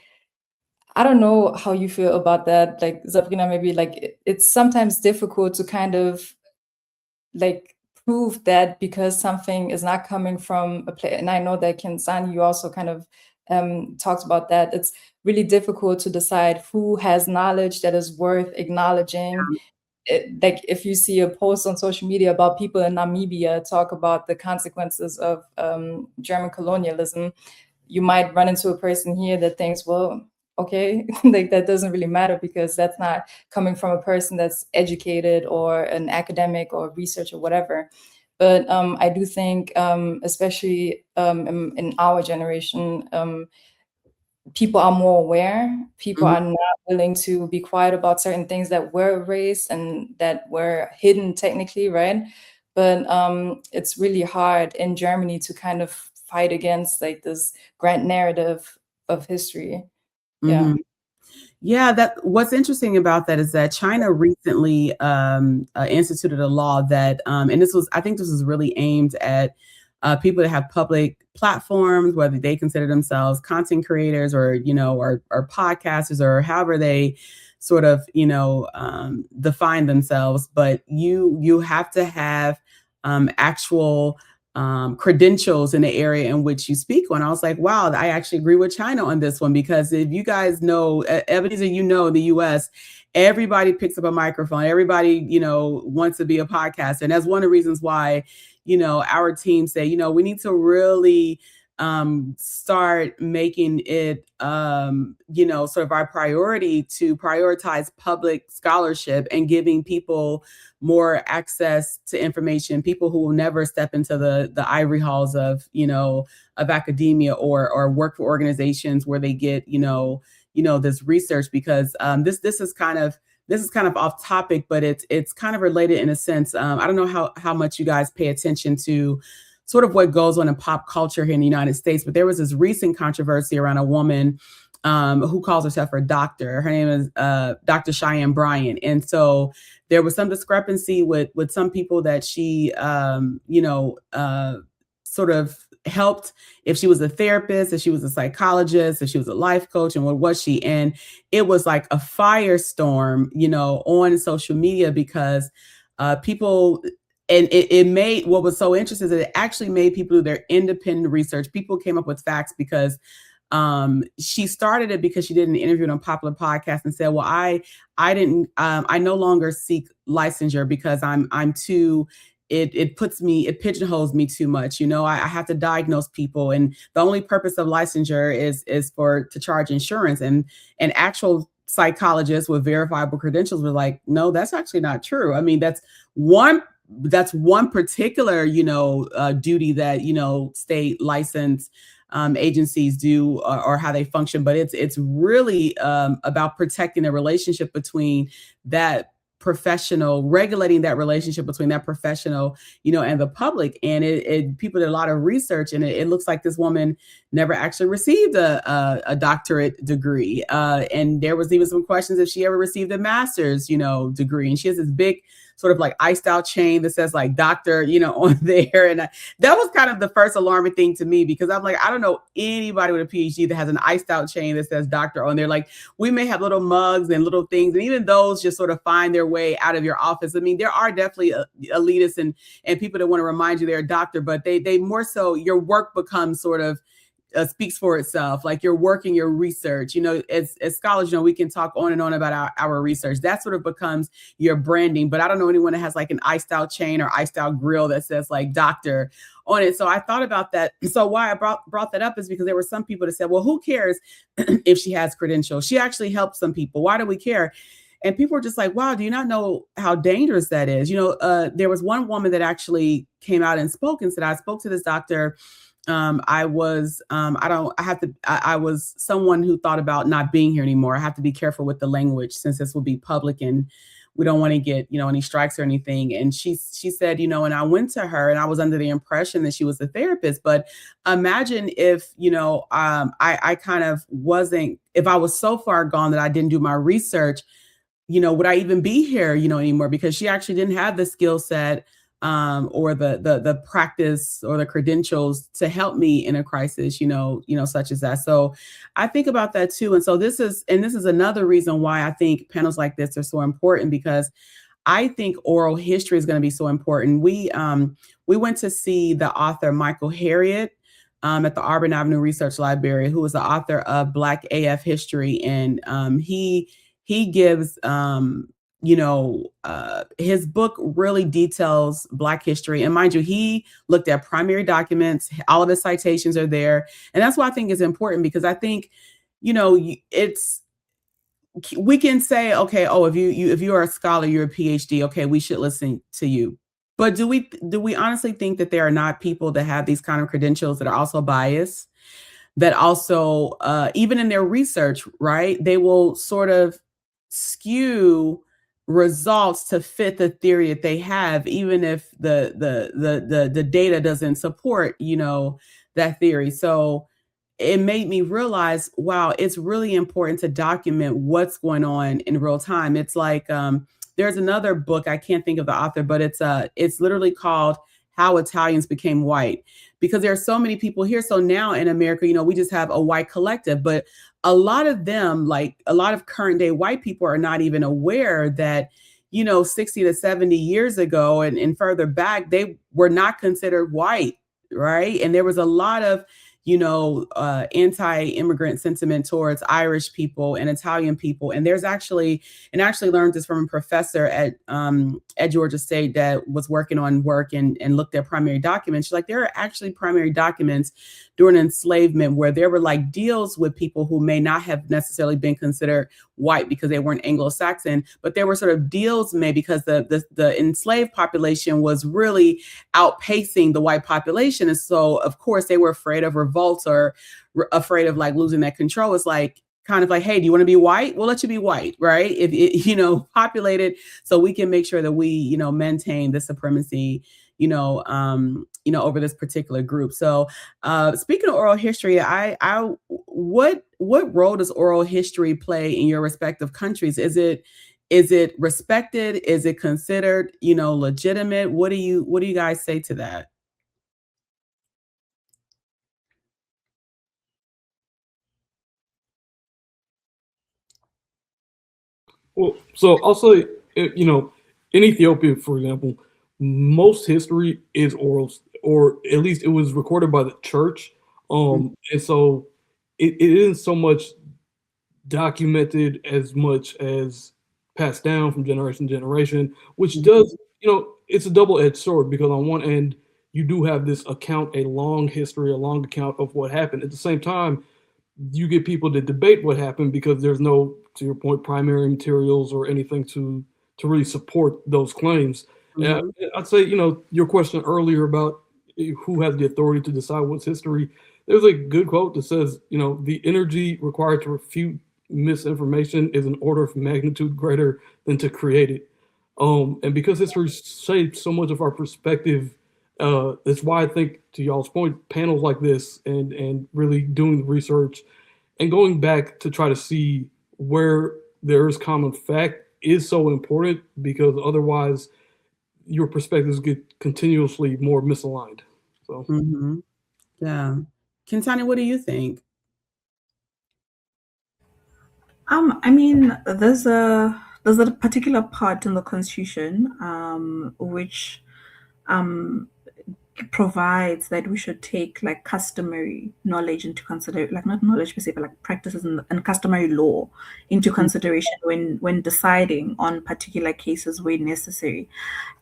Speaker 6: I don't know how you feel about that, like Sabrina, maybe like it's sometimes difficult to kind of like prove that because something is not coming from a place. And I know that Khensani, you also kind of talked about that. It's really difficult to decide who has knowledge that is worth acknowledging. Like if you see a post on social media about people in Namibia talk about the consequences of German colonialism, you might run into a person here that thinks, well, okay, like that doesn't really matter because that's not coming from a person that's educated or an academic or research or whatever. But I do think, especially in our generation, people are more aware. People are not willing to be quiet about certain things that were erased and that were hidden technically, right? But it's really hard in Germany to kind of fight against like this grand narrative of history. Yeah.
Speaker 2: Yeah, that what's interesting about that is that China recently instituted a law that, and I think this was really aimed at people that have public platforms, whether they consider themselves content creators or, you know, or podcasters or however they sort of, you know, define themselves. But you have to have actual credentials in the area in which you speak on. I was like, wow, I actually agree with China on this one, because if you guys know, Ebenezer, in the US, everybody picks up a microphone. Everybody, wants to be a podcaster. And that's one of the reasons why, our team say, we need to really start making it, sort of our priority to prioritize public scholarship and giving people more access to information, people who will never step into the ivory halls of academia or work for organizations where they get, this research, because this is kind of off topic, but it's kind of related in a sense. I don't know how much you guys pay attention to sort of what goes on in pop culture here in the United States, but there was this recent controversy around a woman who calls herself a doctor. Her name is Dr. Cheyenne Bryant. And so there was some discrepancy with some people that she, sort of helped, if she was a therapist, if she was a psychologist, if she was a life coach, and what was she? And it was like a firestorm, on social media, because people, and it made, what was so interesting is that it actually made people do their independent research. People came up with facts, because she started it because she did an interview on a popular podcast and said, well, I no longer seek licensure because I'm too, it pigeonholes me too much. I have to diagnose people. And the only purpose of licensure is to charge insurance, and actual psychologists with verifiable credentials were like, no, that's actually not true. I mean, that's one particular, duty that, state licensed agencies do, or how they function. But it's really about protecting the relationship between that professional, regulating that relationship between that professional, and the public. And people did a lot of research, and it looks like this woman never actually received a doctorate degree. And there was even some questions if she ever received a master's, degree. And she has this big sort of like iced out chain that says like doctor, on there. And that was kind of the first alarming thing to me, because I'm like, I don't know anybody with a PhD that has an iced out chain that says doctor on there. Like, we may have little mugs and little things, and even those just sort of find their way out of your office. I mean, there are definitely elitists and people that want to remind you they're a doctor, but they more so, your work becomes sort of speaks for itself. Like, you're working your research, as scholars, we can talk on and on about our research. That sort of becomes your branding. But I don't know anyone that has like an iced out chain or iced out grill that says like doctor on it. So I thought about that. So why I brought that up is because there were some people that said, well, who cares if she has credentials? She actually helps some people. Why do we care? And people were just like, wow, do you not know how dangerous that is? There was one woman that actually came out and spoke and said, I spoke to this doctor. I was someone who thought about not being here anymore. I have to be careful with the language, since this will be public and we don't want to get, any strikes or anything. And she said, and I went to her and I was under the impression that she was a therapist. But imagine if, I kind of wasn't, if I was so far gone that I didn't do my research, would I even be here, anymore? Because she actually didn't have the skill set or the practice or the credentials to help me in a crisis, such as that. So I think about that too. And so this is another reason why I think panels like this are so important, because I think oral history is going to be so important. We went to see the author Michael Harriot at the Auburn Avenue Research Library, who is the author of Black AF History, and he gives his book really details Black history. And mind you, he looked at primary documents. All of his citations are there. And that's why I think it's important, because I think, we can say, okay, oh, if you are a scholar, you're a PhD, okay, we should listen to you. But do we honestly think that there are not people that have these kind of credentials that are also biased, that also, even in their research, right, they will sort of skew results to fit the theory that they have, even if the data doesn't support, that theory. So it made me realize, wow, it's really important to document what's going on in real time. It's like, there's another book, I can't think of the author, but it's literally called How Italians Became White, because there are so many people here. So now in America, we just have a white collective, but a lot of them, like a lot of current day white people, are not even aware that, 60 to 70 years ago and further back, they were not considered white. right? And there was a lot of, anti-immigrant sentiment towards Irish people and Italian people. And actually learned this from a professor at Georgia State that was working on work and looked at primary documents. She's like, there are actually primary documents during enslavement where there were like deals with people who may not have necessarily been considered white because they weren't Anglo-Saxon, but there were sort of deals made because the enslaved population was really outpacing the white population. And so, of course, they were afraid of revolts or afraid of like losing that control. It's like, kind of like, hey, do you want to be white? We'll let you be white, right? If it, populated, so we can make sure that we, maintain the supremacy, over this particular group. So, speaking of oral history, what role does oral history play in your respective countries? Is it respected? Is it considered, legitimate? What do you guys say to that?
Speaker 5: Well, so I'll say, in Ethiopia, for example, most history is oral, or at least it was recorded by the church. And so it isn't so much documented as much as passed down from generation to generation, which does, it's a double-edged sword, because on one end, you do have this account, a long history, a long account of what happened. At the same time, you get people that debate what happened because there's no, to your point, primary materials or anything to really support those claims. And I'd say, your question earlier about who has the authority to decide what's history, there's a good quote that says, the energy required to refute misinformation is an order of magnitude greater than to create it. And because history shapes so much of our perspective, that's why I think, to y'all's point, panels like this and really doing the research and going back to try to see where there is common fact is so important, because otherwise your perspectives get continuously more misaligned. So,
Speaker 2: yeah. Khensani, what do you think?
Speaker 3: I mean, there's a particular part in the Constitution which provides that we should take like customary knowledge into consideration, like not knowledge per se, but like practices and customary law into consideration when deciding on particular cases where necessary.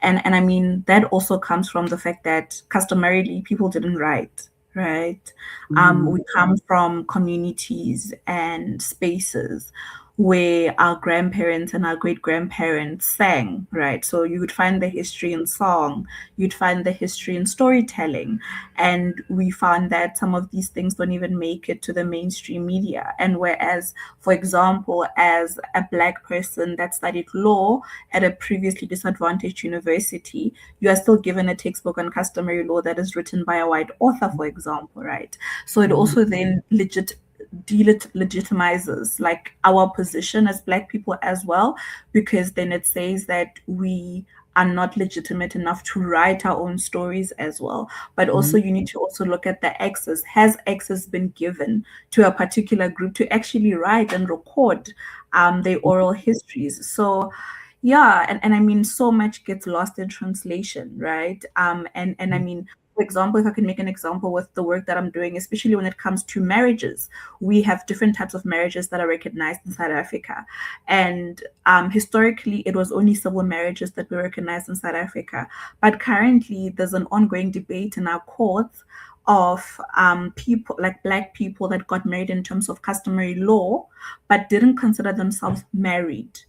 Speaker 3: And I mean, that also comes from the fact that customarily people didn't write, right? We come from communities and spaces where our grandparents and our great grandparents sang, right? So you would find the history in song, you'd find the history in storytelling. And we found that some of these things don't even make it to the mainstream media. And whereas, for example, as a Black person that studied law at a previously disadvantaged university, you are still given a textbook on customary law that is written by a white author, for example, right? So it also then delegitimizes like our position as Black people as well, because then it says that we are not legitimate enough to write our own stories as well. But also you need to also look at the access. Has access been given to a particular group to actually write and record their oral histories? So yeah, and I mean, so much gets lost in translation, right? And I mean, for example, if I can make an example with the work that I'm doing, especially when it comes to marriages, we have different types of marriages that are recognized in South Africa. And historically, it was only civil marriages that were recognized in South Africa. But currently, there's an ongoing debate in our courts of people like Black people that got married in terms of customary law, but didn't consider themselves married,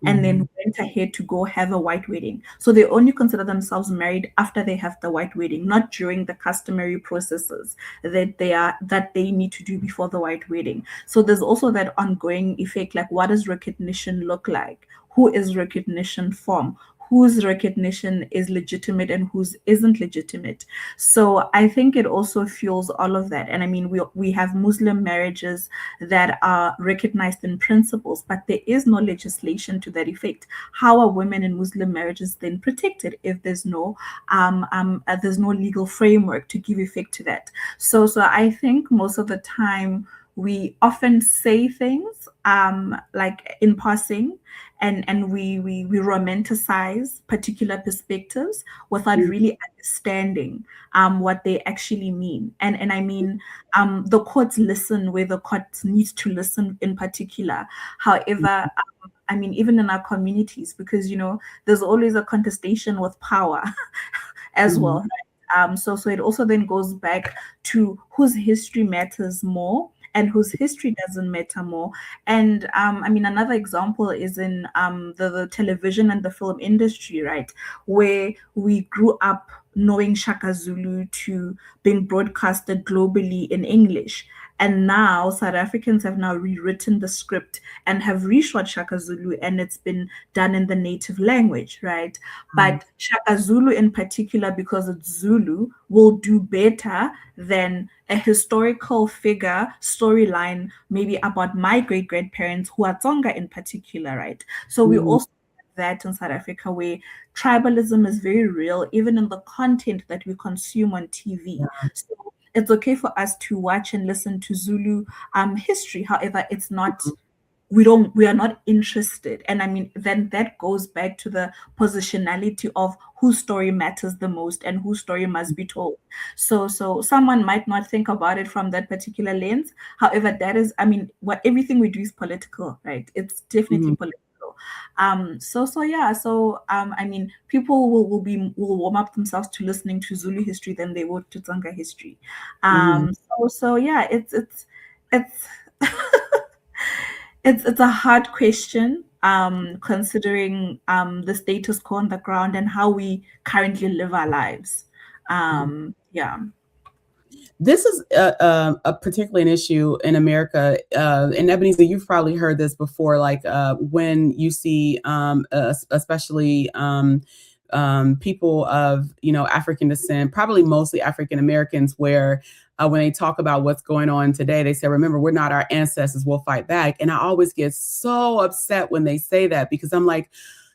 Speaker 3: and then went ahead to go have a white wedding. So they only consider themselves married after they have the white wedding, not during the customary processes that they need to do before the white wedding. So there's also that ongoing effect, like what does recognition look like? Who is recognition from? Whose recognition is legitimate and whose isn't legitimate. So I think it also fuels all of that. And I mean, we have Muslim marriages that are recognized in principles, but there is no legislation to that effect. How are women in Muslim marriages then protected if there's no legal framework to give effect to that? So I think most of the time we often say things like in passing, and we romanticize particular perspectives without really understanding what they actually mean. And I mean, the courts listen where the courts needs to listen in particular. However, I mean, even in our communities, because there's always a contestation with power as well. Right? So it also then goes back to whose history matters more and whose history doesn't matter more. And I mean, another example is in the television and the film industry, right, where we grew up knowing Shaka Zulu to being broadcasted globally in English. And now South Africans have now rewritten the script and have reshot Shaka Zulu, and it's been done in the native language, right? But Shaka Zulu in particular, because it's Zulu, will do better than a historical figure storyline, maybe about my great-grandparents who are Tsonga in particular, right? So we also have that in South Africa, where tribalism is very real, even in the content that we consume on TV. So it's okay for us to watch and listen to Zulu history. However, it's not, we are not interested. And I mean, then that goes back to the positionality of whose story matters the most and whose story must be told. So someone might not think about it from that particular lens. However, that is, I mean, everything we do is political, right? It's definitely political. I mean, people will warm up themselves to listening to Zulu history than they would to Tsonga history. It's a hard question, considering the status quo on the ground and how we currently live our lives.
Speaker 2: This is particularly an issue in America. And Ebenezer, you've probably heard this before, like when you see especially people of, African descent, probably mostly African Americans, where when they talk about what's going on today, they say, remember, we're not our ancestors, we'll fight back. And I always get so upset when they say that, because I'm like,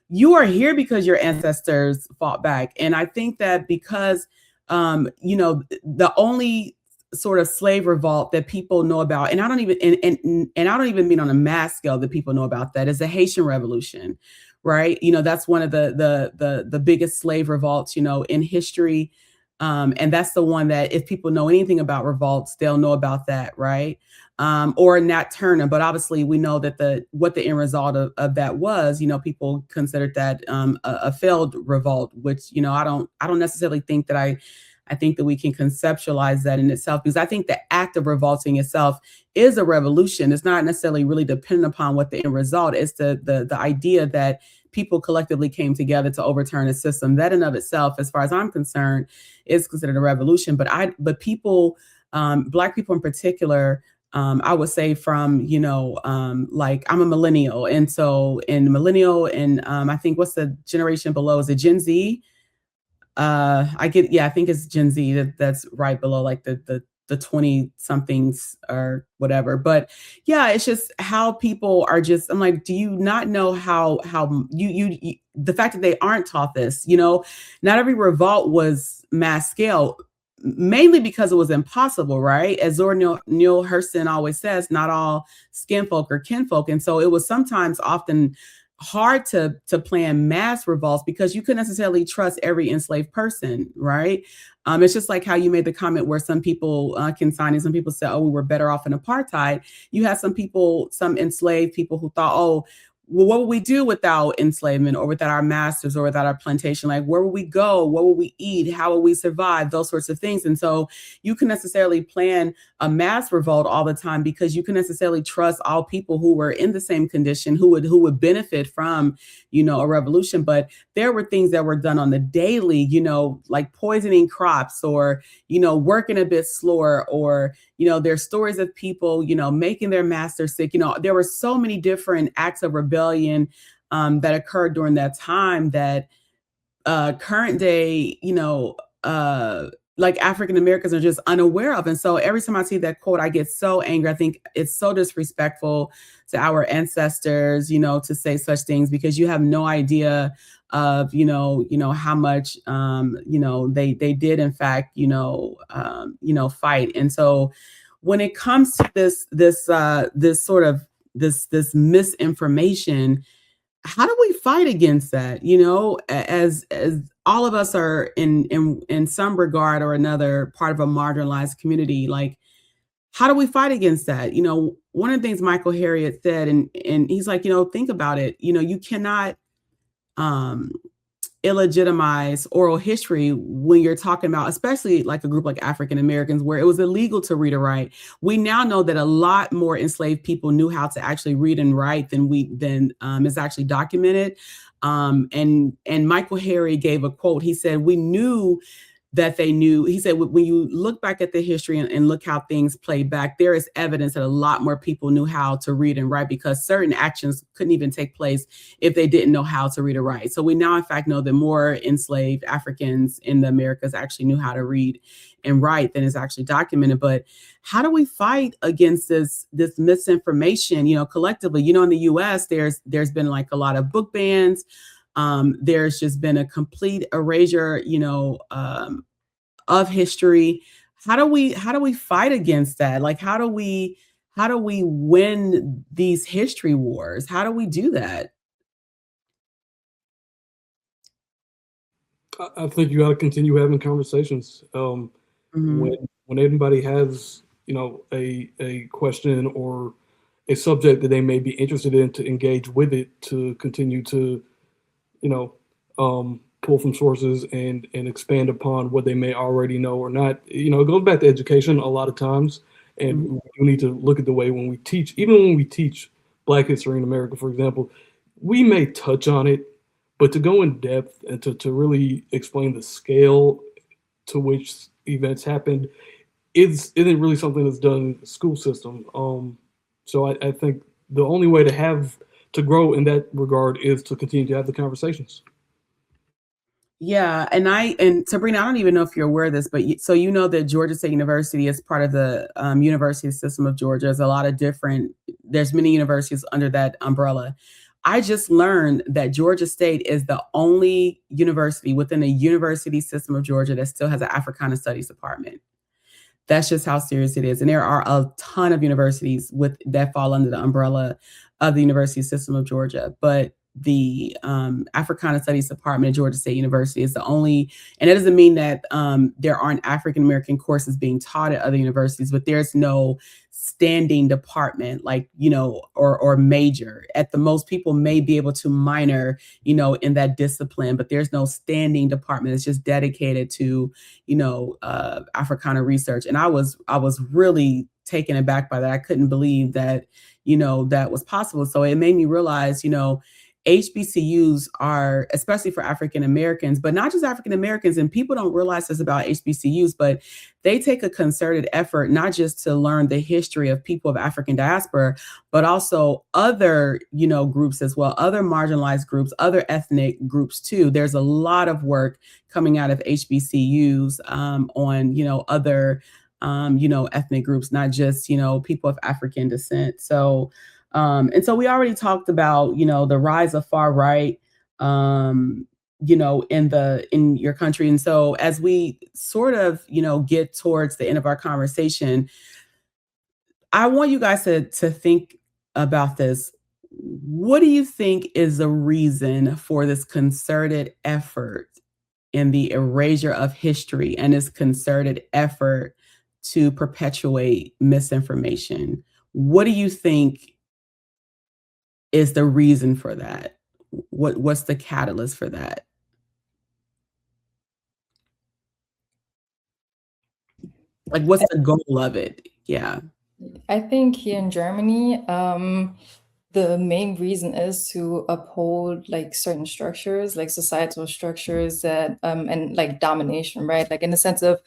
Speaker 2: you are here because your ancestors fought back. And I think that because the only sort of slave revolt that people know about, and I don't even and I don't even mean on a mass scale that people know about, that is the Haitian Revolution, right? That's one of the biggest slave revolts, in history. And that's the one that if people know anything about revolts, they'll know about that, right? Or Nat Turner, but obviously we know that what the end result of that was, people considered that a failed revolt, which, I don't necessarily think that I think that we can conceptualize that in itself, because I think the act of revolting itself is a revolution. It's not necessarily really dependent upon what the end result is. The idea that people collectively came together to overturn a system, that in of itself, as far as I'm concerned, is considered a revolution. But people, Black people in particular, I would say from, like I'm a millennial. And so in millennial, and I think what's the generation below? Is it Gen Z? I think it's Gen Z that's right below, like the 20 somethings or whatever. But yeah, it's just how people are just, I'm like, do you not know how you the fact that they aren't taught this, not every revolt was mass scale, mainly because it was impossible, right? As Zora Neale Hurston always says, not all skin folk are kinfolk. And so it was sometimes often hard to plan mass revolts because you couldn't necessarily trust every enslaved person, right? It's just like how you made the comment where some people, Khensani, some people said, oh, we were better off in apartheid. You had some enslaved people who thought, oh, well, what would we do without enslavement or without our masters or without our plantation? Like, where would we go? What would we eat? How would we survive? Those sorts of things. And so you can necessarily plan a mass revolt all the time because you can necessarily trust all people who were in the same condition, who would benefit from, a revolution. But there were things that were done on the daily, like poisoning crops or, working a bit slower, or, there's stories of people, making their master sick. There were so many different acts of rebellion that occurred during that time that current day, like African Americans are just unaware of. And so every time I see that quote, I get so angry. I think it's so disrespectful to our ancestors, to say such things, because you have no idea of, how much, they did in fact, fight. And so when it comes to this misinformation, how do we fight against that? You know, as all of us are in some regard or another part of a marginalized community, like, how do we fight against that? You know, one of the things Michael Harriot said, and he's like, you know, think about it. You know, you cannot illegitimize oral history when you're talking about, especially like a group like African Americans, where it was illegal to read or write. We now know that a lot more enslaved people knew how to actually read and write than is actually documented. And Michael Harriot gave a quote. He said, "We knew that they knew." He said, when you look back at the history and look how things played back, there is evidence that a lot more people knew how to read and write, because certain actions couldn't even take place if they didn't know how to read or write. So we now, in fact, know that more enslaved Africans in the Americas actually knew how to read and write than is actually documented. But how do we fight against this misinformation, you know, collectively? You know, in the US, there's been like a lot of book bans. There's just been a complete erasure, you know, of history. How do we fight against that? Like, how do we win these history wars? How do we do that?
Speaker 5: I think you got to continue having conversations. When anybody has, you know, a question or a subject that they may be interested in, to engage with it, to continue to, you know, pull from sources and expand upon what they may already know or not. You know, it goes back to education a lot of times, and we need to look at the way when we teach, even when we teach Black history in America, for example, we may touch on it, but to go in depth and to really explain the scale to which events happened isn't really something that's done in the school system. So I think the only way to grow in that regard is to continue to have the conversations.
Speaker 2: Yeah, and Sabrina, I don't even know if you're aware of this, but so you know that Georgia State University is part of the university system of Georgia. There's many universities under that umbrella. I just learned that Georgia State is the only university within the university system of Georgia that still has an Africana Studies department. That's just how serious it is. And there are a ton of universities that fall under the umbrella of the university system of Georgia. But the Africana Studies Department at Georgia State University is the only, and it doesn't mean that there aren't African American courses being taught at other universities, but there's no standing department, like, you know, or major. At the most, people may be able to minor, you know, in that discipline, but there's no standing department. It's just dedicated to, you know, Africana research. And I was really taken aback by that. I couldn't believe that, you know, that was possible. So it made me realize, you know, HBCUs are, especially for African Americans, but not just African Americans, and people don't realize this about HBCUs, but they take a concerted effort not just to learn the history of people of African diaspora, but also other, you know, groups as well, other marginalized groups, other ethnic groups too. There's a lot of work coming out of HBCUs on, you know, other, you know, ethnic groups, not just, you know, people of African descent. So, and so we already talked about, you know, the rise of far right, you know, in your country. And so as we sort of, you know, get towards the end of our conversation, I want you guys to think about this. What do you think is the reason for this concerted effort in the erasure of history and this concerted effort to perpetuate misinformation? What do you think is the reason for that? What's the catalyst for that? Like, what's the goal of it? Yeah.
Speaker 6: I think here in Germany, the main reason is to uphold like certain structures, like societal structures that and like domination, right? Like in the sense of,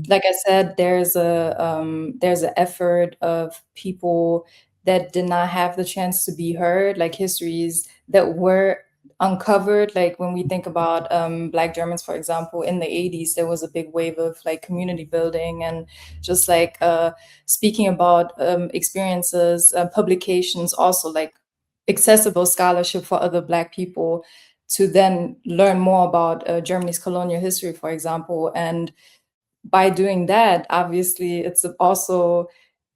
Speaker 6: like I said, there's an effort of people that did not have the chance to be heard, like histories that were uncovered. Like when we think about Black Germans, for example, in the 80s, there was a big wave of like community building and just like speaking about experiences, publications, also like accessible scholarship for other Black people to then learn more about Germany's colonial history, for example. And by doing that, obviously, it's also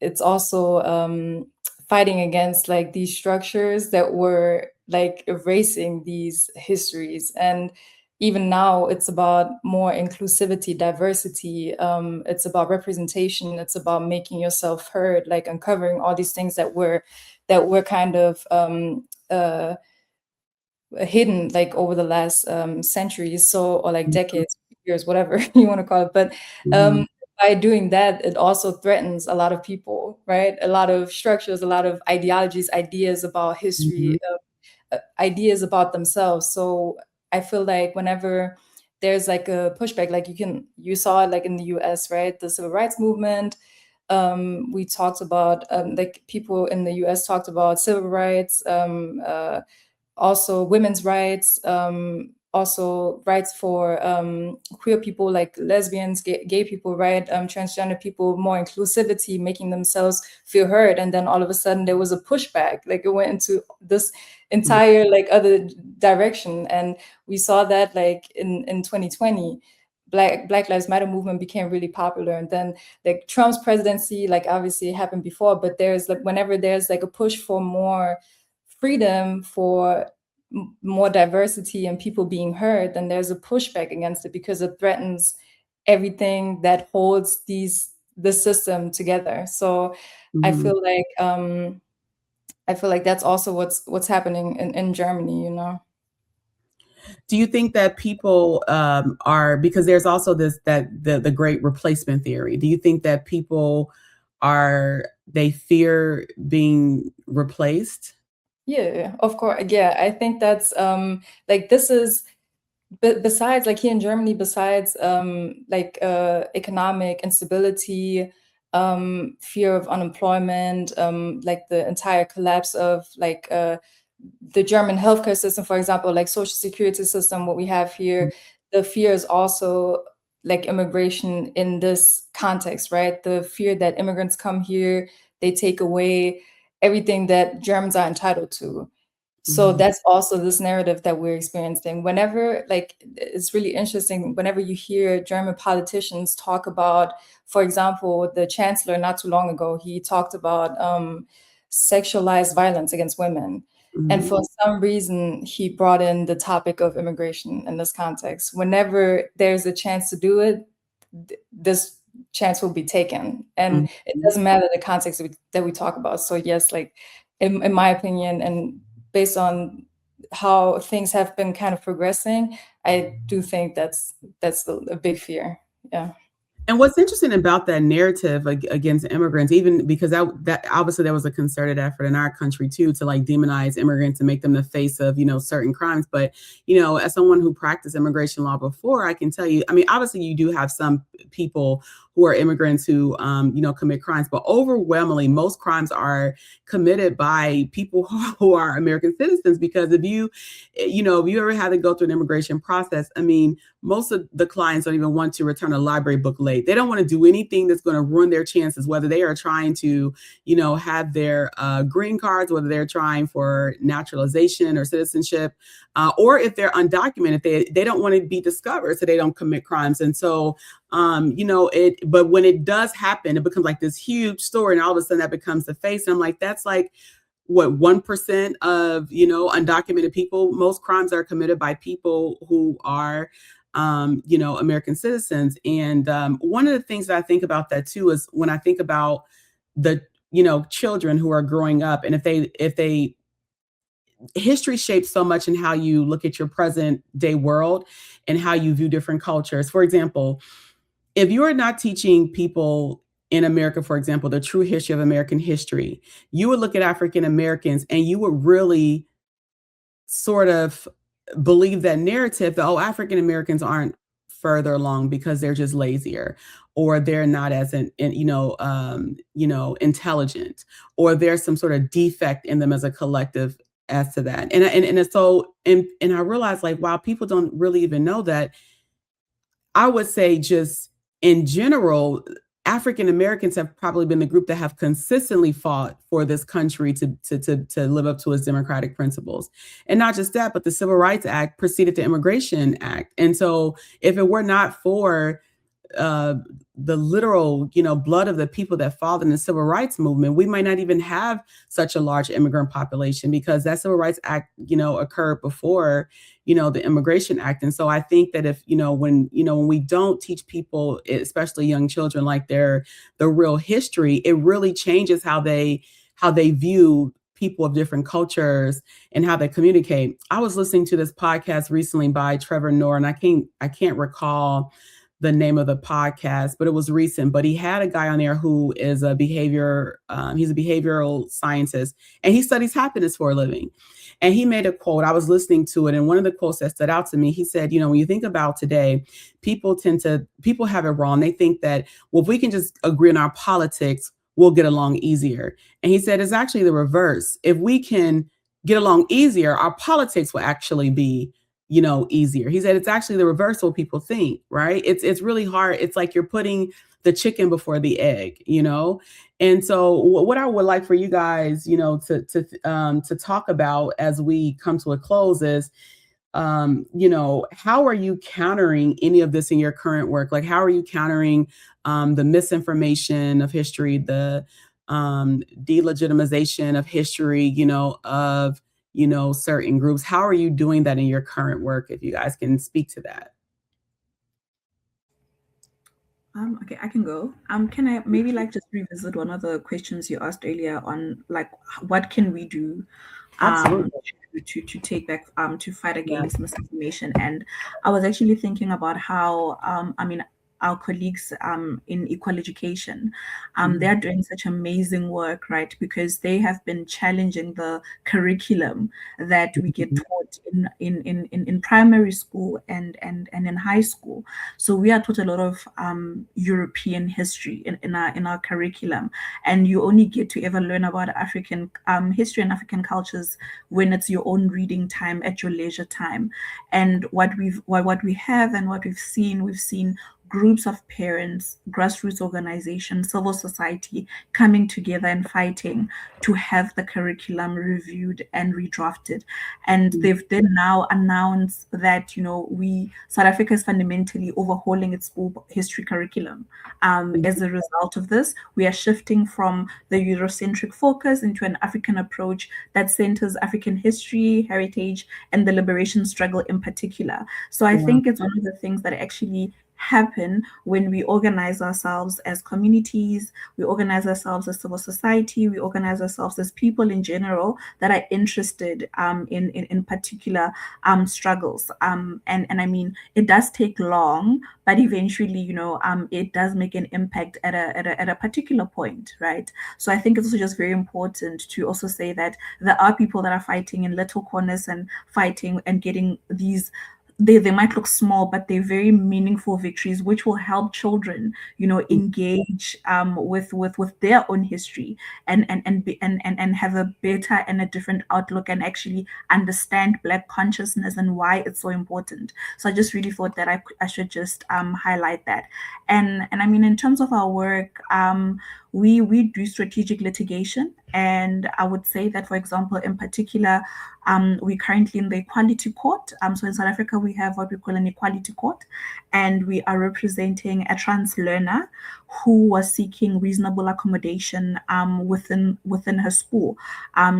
Speaker 6: it's also fighting against like these structures that were like erasing these histories. And even now it's about more inclusivity, diversity. It's about representation. It's about making yourself heard, like uncovering all these things that were kind of hidden like over the last centuries, so, or like decades, years, whatever you want to call it. But by doing that, it also threatens a lot of people, right? A lot of structures, a lot of ideologies, ideas about history, ideas about themselves. So I feel like whenever there's like a pushback, like you saw it like in the US, right? The civil rights movement. We talked about like people in the US talked about civil rights, also women's rights, also rights for queer people, like lesbians, gay people, right? Transgender people, more inclusivity, making themselves feel heard. And then all of a sudden there was a pushback, like it went into this entire like other direction. And we saw that like in 2020, Black Lives Matter movement became really popular. And then like Trump's presidency, like obviously it happened before, but there's like, whenever there's like a push for more freedom, for more diversity and people being heard, then there's a pushback against it because it threatens everything that holds the system together. So I feel like that's also what's happening in Germany, you know.
Speaker 2: Do you think that people are, because there's also the great replacement theory, do you think that people they fear being replaced?
Speaker 6: Yeah, of course. Yeah, I think that's like this is besides like here in Germany, besides like economic instability, fear of unemployment, like the entire collapse of like the German healthcare system, for example, like social security system, what we have here, the fear is also like immigration in this context, right? The fear that immigrants come here, they take away everything that Germans are entitled to. So that's also this narrative that we're experiencing. Whenever, like, it's really interesting, whenever you hear German politicians talk about, for example, the chancellor not too long ago, he talked about sexualized violence against women. And for some reason, he brought in the topic of immigration in this context. Whenever there's a chance to do it, this chance will be taken. And it doesn't matter the context that we talk about. So yes, like in my opinion, and based on how things have been kind of progressing, I do think that's a big fear. Yeah.
Speaker 2: And what's interesting about that narrative against immigrants, even because that obviously there was a concerted effort in our country too to like demonize immigrants and make them the face of, you know, certain crimes. But, you know, as someone who practiced immigration law before, I can tell you, I mean, obviously you do have some people who are immigrants who, you know, commit crimes, but overwhelmingly most crimes are committed by people who are American citizens. Because if you ever had to go through an immigration process, I mean, most of the clients don't even want to return a library book late. They don't want to do anything that's going to ruin their chances, whether they are trying to, you know, have their green cards, whether they're trying for naturalization or citizenship, or if they're undocumented, they don't want to be discovered so they don't commit crimes. And so, you know, but when it does happen, it becomes like this huge story, and all of a sudden that becomes the face. And I'm like, that's like, what, 1% of, you know, undocumented people. Most crimes are committed by people who are, you know, American citizens. And one of the things that I think about that too is when I think about the, you know, children who are growing up, and if they history shapes so much in how you look at your present day world and how you view different cultures. For example, if you are not teaching people in America, for example, the true history of American history, you would look at African Americans and you would really sort of believe that narrative that, oh, African Americans aren't further along because they're just lazier, or they're not as intelligent, or there's some sort of defect in them as a collective as to that. And I realized, like, wow, people don't really even know that. I would say just in general, African Americans have probably been the group that have consistently fought for this country to live up to its democratic principles. And not just that, but the Civil Rights Act preceded the Immigration Act. And so if it were not for the literal, blood of the people that fought in the civil rights movement, we might not even have such a large immigrant population, because that Civil Rights Act, occurred before, the Immigration Act. And so I think that if, when we don't teach people, especially young children, like the real history, it really changes how they view people of different cultures and how they communicate. I was listening to this podcast recently by Trevor Noah, and I can't recall the name of the podcast, but it was recent. But he had a guy on there who is he's a behavioral scientist, and he studies happiness for a living. And he made a quote. I was listening to it, and one of the quotes that stood out to me, he said, when you think about today, people have it wrong. They think that, well, if we can just agree on our politics, we'll get along easier. And he said it's actually the reverse. If we can get along easier, our politics will actually be, easier. He said it's actually the reverse of what people think, right? It's really hard. It's like you're putting the chicken before the egg, And so what I would like for you guys, to talk about as we come to a close is, how are you countering any of this in your current work? Like, how are you countering the misinformation of history, the delegitimization of history, of, certain groups? How are you doing that in your current work? If you guys can speak to that.
Speaker 3: Okay, I can go. Can I maybe just revisit one of the questions you asked earlier on, what can we do to take back, to fight against misinformation? And I was actually thinking about how, our colleagues in equal education, they're doing such amazing work, right? Because they have been challenging the curriculum that we get taught in primary school and in high school. So we are taught a lot of European history in our curriculum, and you only get to ever learn about African history and African cultures when it's your own reading time at your leisure time. And what we have and what we've seen groups of parents, grassroots organizations, civil society coming together and fighting to have the curriculum reviewed and redrafted. And they've then now announced that, South Africa is fundamentally overhauling its school history curriculum. As a result of this, we are shifting from the Eurocentric focus into an African approach that centers African history, heritage, and the liberation struggle in particular. So I think it's one of the things that actually happen when we organize ourselves as communities, we organize ourselves as civil society, we organize ourselves as people in general that are interested in particular struggles. And I mean, it does take long, but eventually, it does make an impact at a particular point, right? So I think it's also just very important to also say that there are people that are fighting in little corners and fighting and getting these. They might look small, but they're very meaningful victories, which will help children, engage with their own history and have a better and a different outlook and actually understand Black consciousness and why it's so important. So I just really thought that I should just highlight that. And I mean, in terms of our work, we do strategic litigation, and I would say that, for example, in particular, we're currently in the Equality Court. So in South Africa, we have what we call an Equality Court, and we are representing a trans learner who was seeking reasonable accommodation within her school.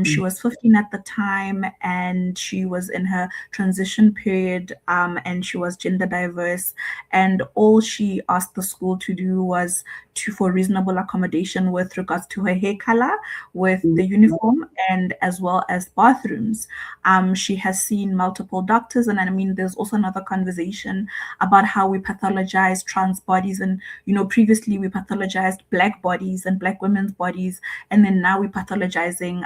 Speaker 3: She was 15 at the time, and she was in her transition period, and she was gender diverse, and all she asked the school to do was for reasonable accommodation with regards to her hair color, with the uniform, and as well as bathrooms. She has seen multiple doctors, and I mean, there's also another conversation about how we pathologize trans bodies, and previously we pathologized Black bodies and Black women's bodies, and then now we're pathologizing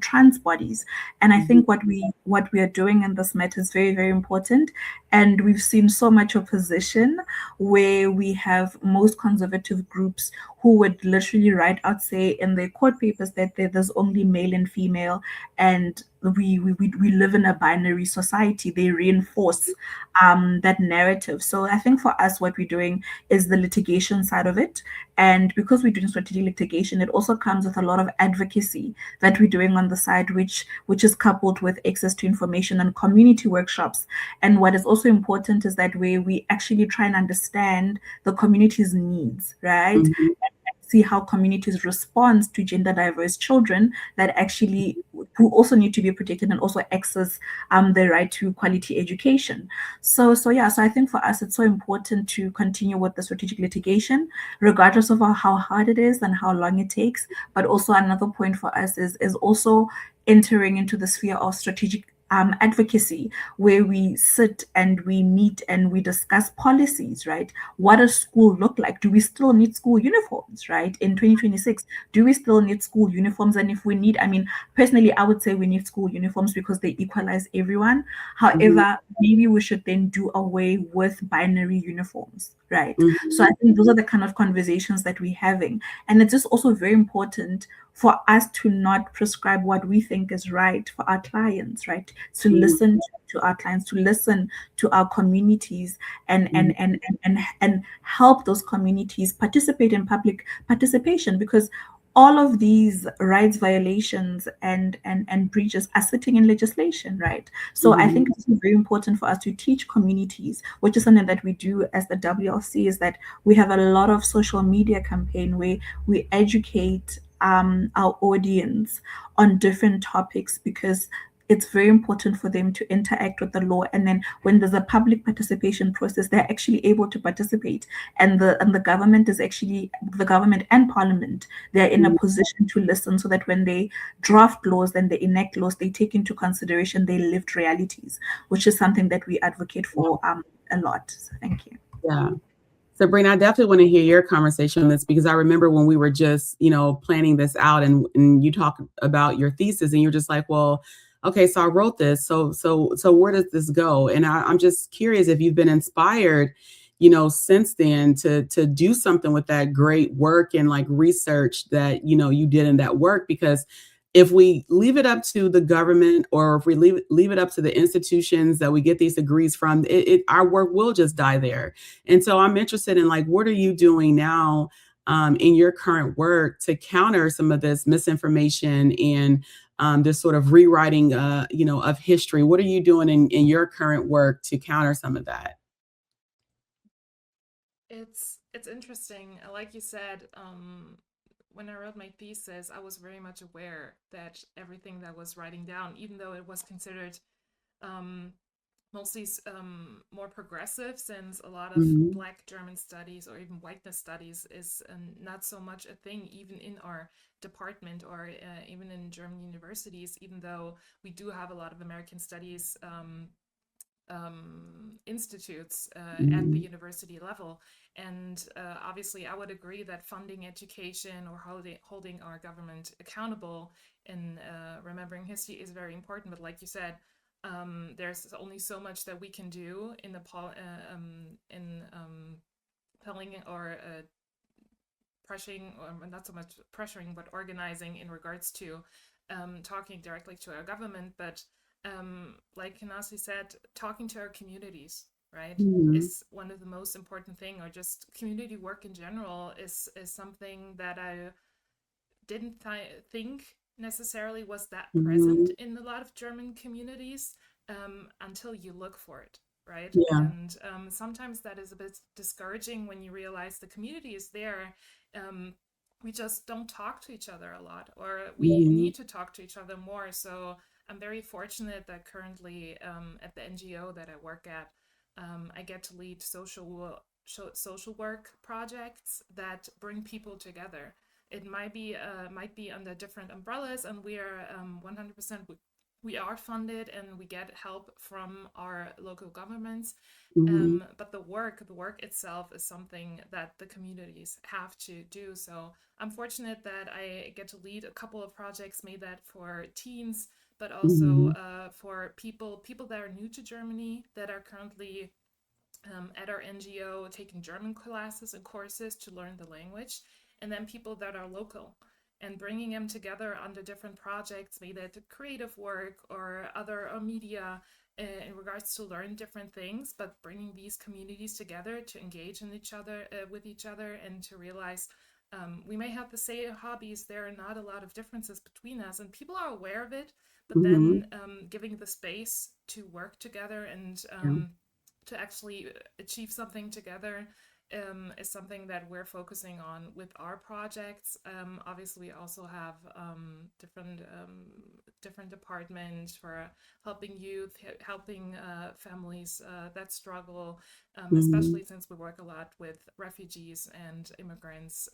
Speaker 3: trans bodies. And I think what we are doing in this matter is very, very important. And we've seen so much opposition where we have most conservative groups who would literally write out, say, in their court papers that there's only male and female, and we live in a binary society. They reinforce that narrative. So I think for us, what we're doing is the litigation side of it. And because we're doing strategic litigation, it also comes with a lot of advocacy that we're doing on the side, which is coupled with access to information and community workshops. And what is also important is that we actually try and understand the community's needs, right?
Speaker 2: Mhm.
Speaker 3: See how communities respond to gender diverse children that actually who also need to be protected and also access the right to quality education. So yeah, so I think for us it's so important to continue with the strategic litigation, regardless of how hard it is and how long it takes. But also another point for us is also entering into the sphere of strategic advocacy, where we sit and we meet and we discuss policies, right? What does school look like? Do we still need school uniforms, right? In 2026, do we still need school uniforms? And if we need, I mean, personally, I would say we need school uniforms because they equalize everyone. However, maybe we should then do away with binary uniforms, right? So I think those are the kind of conversations that we're having. And it's just also very important for us to not prescribe what we think is right for our clients, right? To listen to our clients, to listen to our communities, and help those communities participate in public participation, because all of these rights violations and breaches are sitting in legislation, right? So I think it's very important for us to teach communities, which is something that we do as the WLC, is that we have a lot of social media campaign where we educate our audience on different topics, because it's very important for them to interact with the law. And then when there's a public participation process, they're actually able to participate. And the government is actually, the government and parliament, they're in a position to listen, so that when they draft laws and they enact laws, they take into consideration their lived realities, which is something that we advocate for a lot. So thank you.
Speaker 2: Yeah. Sabrina, I definitely want to hear your conversation on this, because I remember when we were just, planning this out, and you talk about your thesis, and you're just like, well, okay, so I wrote this. So where does this go? And I'm just curious if you've been inspired, since then to do something with that great work and like research that, you did in that work. Because if we leave it up to the government, or if we leave it up to the institutions that we get these degrees from, our work will just die there. And so I'm interested in, like, what are you doing now in your current work to counter some of this misinformation and this sort of rewriting, of history? What are you doing in your current work to counter some of that?
Speaker 4: It's interesting. Like you said, when I wrote my thesis, I was very much aware that everything that I was writing down, even though it was considered mostly more progressive, since a lot of Black German studies or even whiteness studies is not so much a thing, even in our department or even in German universities, even though we do have a lot of American studies institutes at the university level. And obviously I would agree that funding education or holding our government accountable in remembering history is very important. But like you said, there's only so much that we can do in the telling or pressuring, or not so much pressuring, but organizing in regards to talking directly to our government. But like Khensani said, talking to our communities, right, is one of the most important thing, or just community work in general is something that I didn't think necessarily was that present in a lot of German communities until you look for it, right?
Speaker 2: Yeah.
Speaker 4: And sometimes that is a bit discouraging when you realize the community is there. We just don't talk to each other a lot, or we need to talk to each other more. So I'm very fortunate that currently at the NGO that I work at, I get to lead social work projects that bring people together. It might be under different umbrellas, and we are 100%. We are funded and we get help from our local governments. But the work itself is something that the communities have to do. So I'm fortunate that I get to lead a couple of projects made that for teens, but also for people that are new to Germany, that are currently at our NGO taking German classes and courses to learn the language, and then people that are local. and bringing them together under different projects, be that creative work or other or media, in regards to learn different things, but bringing these communities together to engage in each other with each other, and to realize we may have the same hobbies. There are not a lot of differences between us, and people are aware of it. But then giving the space to work together and to actually achieve something together is something that we're focusing on with our projects. Obviously, we also have different departments for helping youth, helping families that struggle, especially since we work a lot with refugees and immigrants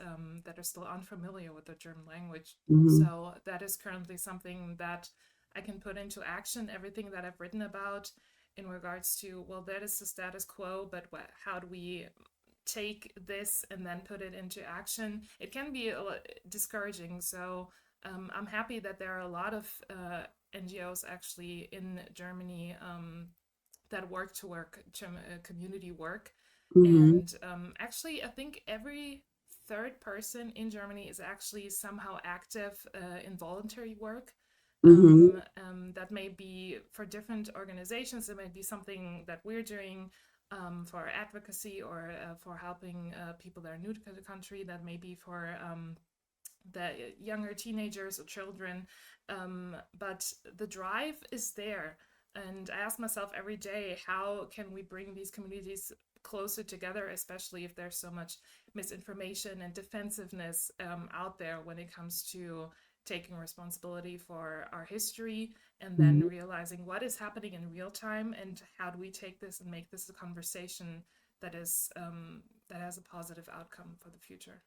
Speaker 4: that are still unfamiliar with the German language. So that is currently something that I can put into action. Everything that I've written about in regards to, well, that is the status quo, but how do we take this and then put it into action? It can be discouraging. So I'm happy that there are a lot of NGOs actually in Germany that work community work. And actually, I think every third person in Germany is actually somehow active in voluntary work. That may be for different organizations. It may be something that we're doing for advocacy or for helping people that are new to the country. That may be for the younger teenagers or children. But the drive is there. And I ask myself every day, how can we bring these communities closer together, especially if there's so much misinformation and defensiveness out there when it comes to taking responsibility for our history, and then realizing what is happening in real time, and how do we take this and make this a conversation that is that has a positive outcome for the future.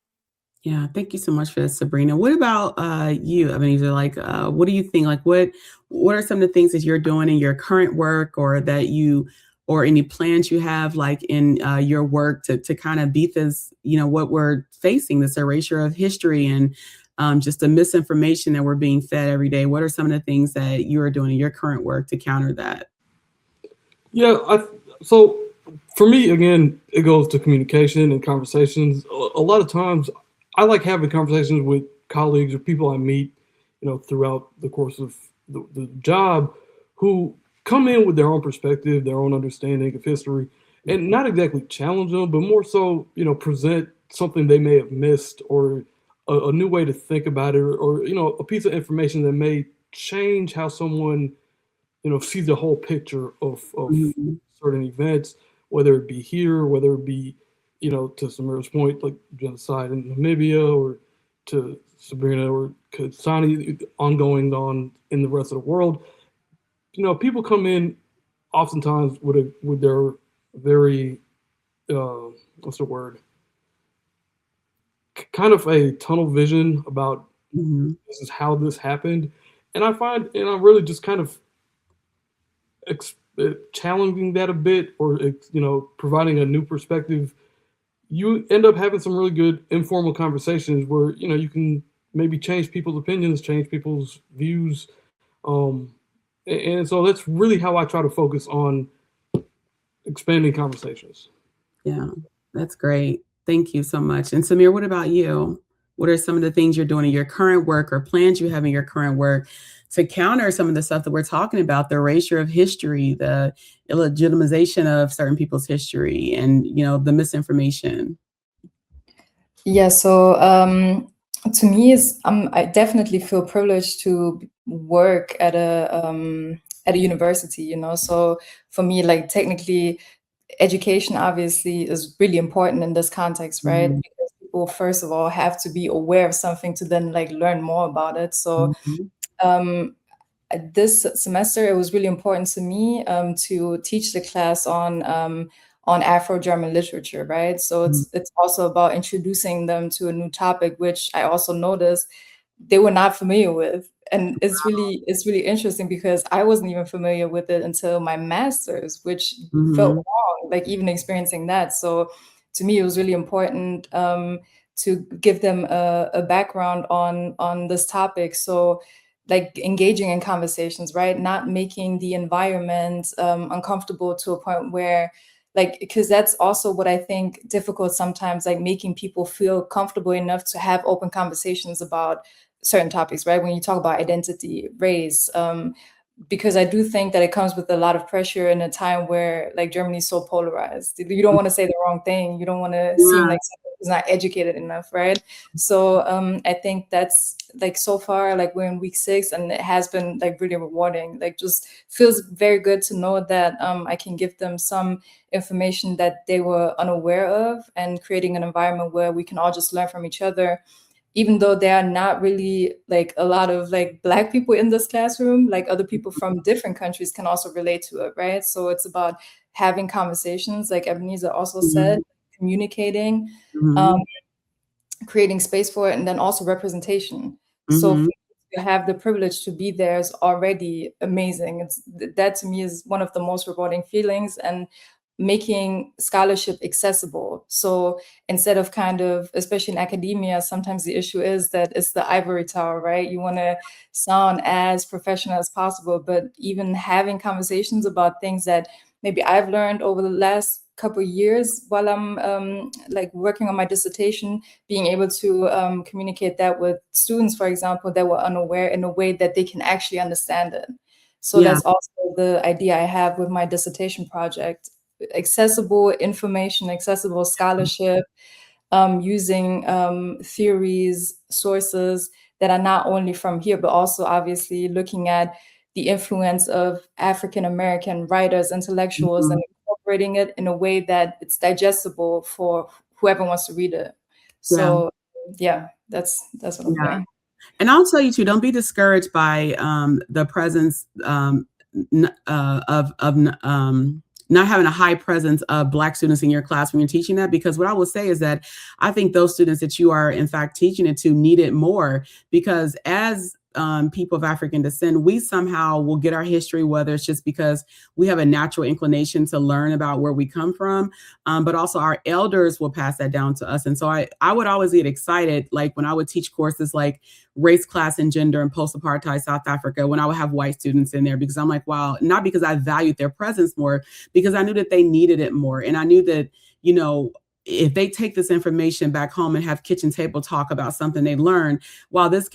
Speaker 2: Yeah, thank you so much for that, Sabrina. What about you? I mean, what do you think? Like, what are some of the things that you're doing in your current work, or that you, or any plans you have, like in your work to kind of beat this, what we're facing, this erasure of history and just the misinformation that we're being fed every day? What are some of the things that you are doing in your current work to counter that?
Speaker 5: Yeah, so for me, again, it goes to communication and conversations. A lot of times I like having conversations with colleagues or people I meet, throughout the course of the job, who come in with their own perspective, their own understanding of history, and not exactly challenge them, but more so, present something they may have missed, or a new way to think about it, or a piece of information that may change how someone, sees the whole picture of certain events, whether it be here, whether it be, to Samira's point, like genocide in Namibia, or to Sabrina or Khensani, ongoing in the rest of the world. People come in oftentimes with their very, what's the word? Kind of a tunnel vision about this is how this happened. And I find, I'm really just kind of challenging that a bit, or, providing a new perspective. You end up having some really good informal conversations where, you can maybe change people's opinions, change people's views. And so that's really how I try to focus on expanding conversations.
Speaker 2: Yeah, that's great. Thank you so much. And Samir, what about you? What are some of the things you're doing in your current work, or plans you have in your current work, to counter some of the stuff that we're talking about, the erasure of history, the illegitimization of certain people's history, and, the misinformation?
Speaker 6: Yeah, so to me, I definitely feel privileged to work at a university, So for me, like, technically, education obviously is really important in this context, right? Because people, first of all, have to be aware of something to then like learn more about it. So this semester, it was really important to me to teach the class on Afro-German literature, right? So it's also about introducing them to a new topic, which I also noticed they were not familiar with. And it's really interesting, because I wasn't even familiar with it until my master's, which felt wrong, like even experiencing that. So to me, it was really important to give them a background on this topic. So like engaging in conversations, right? Not making the environment uncomfortable to a point where like, because that's also what I think difficult sometimes, like making people feel comfortable enough to have open conversations about certain topics, right? When you talk about identity, race, because I do think that it comes with a lot of pressure in a time where like Germany is so polarized. You don't want to say the wrong thing. You don't want to seem like someone who's not educated enough, right? So I think that's like so far, like we're in week 6 and it has been like really rewarding. Like just feels very good to know that I can give them some information that they were unaware of, and creating an environment where we can all just learn from each other. Even though there are not really like a lot of like Black people in this classroom, like other people from different countries can also relate to it, right? So it's about having conversations, like Ebenezer also said, communicating, creating space for it, and then also representation. So for you to have the privilege to be there is already amazing. That to me is one of the most rewarding feelings, and making scholarship accessible. So instead of kind of, especially in academia, sometimes the issue is that it's the ivory tower, right? You want to sound as professional as possible, but even having conversations about things that maybe I've learned over the last couple of years while I'm like working on my dissertation, being able to communicate that with students, for example, that were unaware, in a way that they can actually understand it. So that's also the idea I have with my dissertation project. Accessible information, accessible scholarship, using theories, sources that are not only from here, but also obviously looking at the influence of African-American writers, intellectuals, and incorporating it in a way that it's digestible for whoever wants to read it. So yeah, that's what I'm doing.
Speaker 2: And I'll tell you too, don't be discouraged by the presence not having a high presence of Black students in your class when you're teaching that, because what I will say is that I think those students that you are in fact teaching it to need it more, because as people of African descent, we somehow will get our history, whether it's just because we have a natural inclination to learn about where we come from, but also our elders will pass that down to us. And so I would always get excited, like when I would teach courses like race, class, and gender in post-apartheid South Africa, when I would have white students in there, because I'm like, wow, not because I valued their presence more, because I knew that they needed it more. And I knew that, you know, if they take this information back home and have kitchen table talk about something they learned, while these are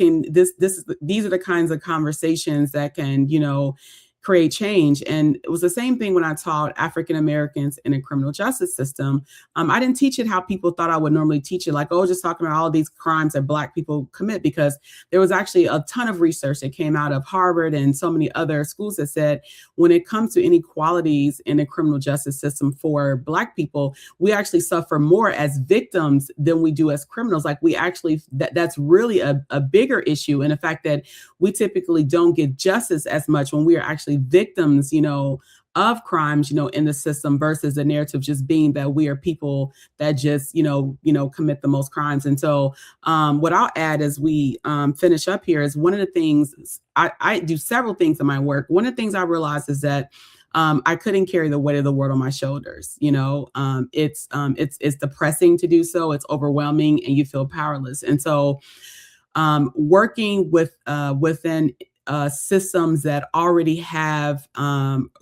Speaker 2: the kinds of conversations that can, you know, create change. And it was the same thing when I taught African Americans in a criminal justice system. I didn't teach it how people thought I would normally teach it, like, oh, just talking about all of these crimes that Black people commit, because there was actually a ton of research that came out of Harvard and so many other schools that said when it comes to inequalities in the criminal justice system for Black people, we actually suffer more as victims than we do as criminals. Like we actually, that's really a bigger issue. And the fact that we typically don't get justice as much when we are actually victims, you know, of crimes, you know, in the system, versus the narrative just being that we are people that just, you know, commit the most crimes. And so what I'll add as we finish up here is one of the things, I do several things in my work. One of the things I realized is that I couldn't carry the weight of the world on my shoulders. You know, it's depressing to do so. It's overwhelming and you feel powerless. And so working within systems that already have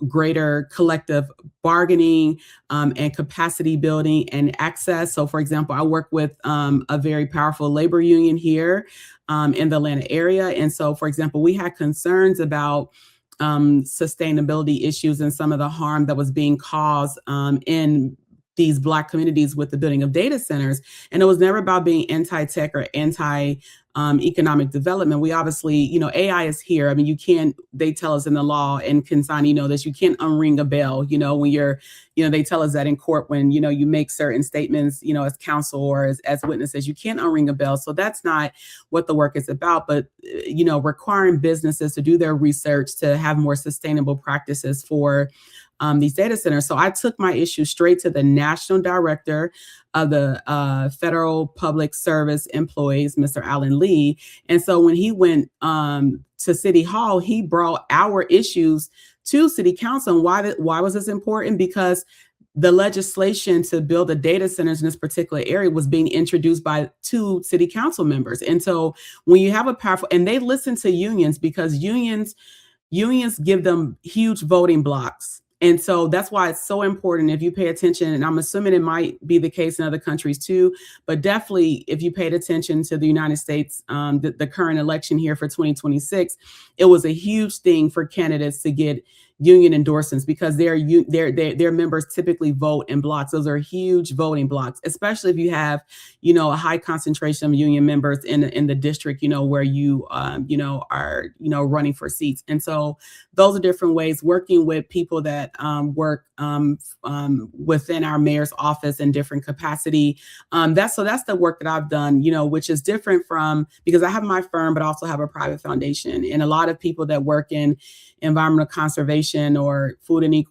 Speaker 2: greater collective bargaining and capacity building and access. So for example, I work with a very powerful labor union here in the Atlanta area. And so for example, we had concerns about sustainability issues and some of the harm that was being caused in these Black communities with the building of data centers. And it was never about being anti-tech or anti-economic development. We obviously, you know, AI is here. I mean, you can't, they tell us in the law, and Khensani, you know, that you can't unring a bell, you know, when you're, you know, they tell us that in court when, you know, you make certain statements, you know, as counsel or as witnesses, you can't unring a bell. So that's not what the work is about, but, you know, requiring businesses to do their research to have more sustainable practices for these data centers. So I took my issue straight to the national director of the Federal Public Service Employees, Mr. Alan Lee. And so when he went to City Hall, he brought our issues to City Council. And why was this important? Because the legislation to build the data centers in this particular area was being introduced by 2 city council members. And so when you have a powerful, and they listen to unions, because unions give them huge voting blocks. And so that's why it's so important if you pay attention, and I'm assuming it might be the case in other countries too, but definitely if you paid attention to the United States, the current election here for 2026, it was a huge thing for candidates to get union endorsements because their members typically vote in blocks. Those are huge voting blocks, especially if you have, a high concentration of union members in the district, where you, are, running for seats. And so those are different ways working with people that work within our mayor's office in different capacity. That's the work that I've done, which is different from, because I have my firm, but also have a private foundation. And a lot of people that work in environmental conservation or food and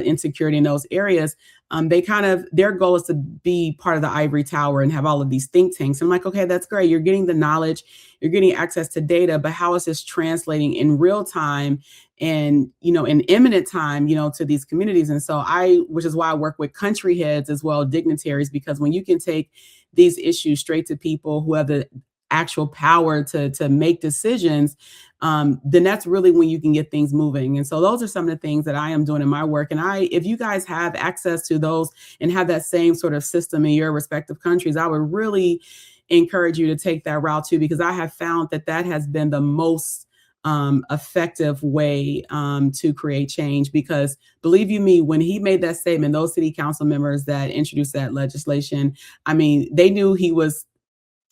Speaker 2: insecurity in those areas, their goal is to be part of the ivory tower and have all of these think tanks. I'm like, okay, that's great. You're getting the knowledge, you're getting access to data, but how is this translating in real time and, in imminent time, to these communities? And so which is why I work with country heads as well, dignitaries, because when you can take these issues straight to people who have the actual power to make decisions, then that's really when you can get things moving. And so those are some of the things that I am doing in my work. And if you guys have access to those and have that same sort of system in your respective countries, I would really encourage you to take that route too, because I have found that has been the most effective way to create change. Because believe you me, when he made that statement, those city council members that introduced that legislation, I mean, they knew he was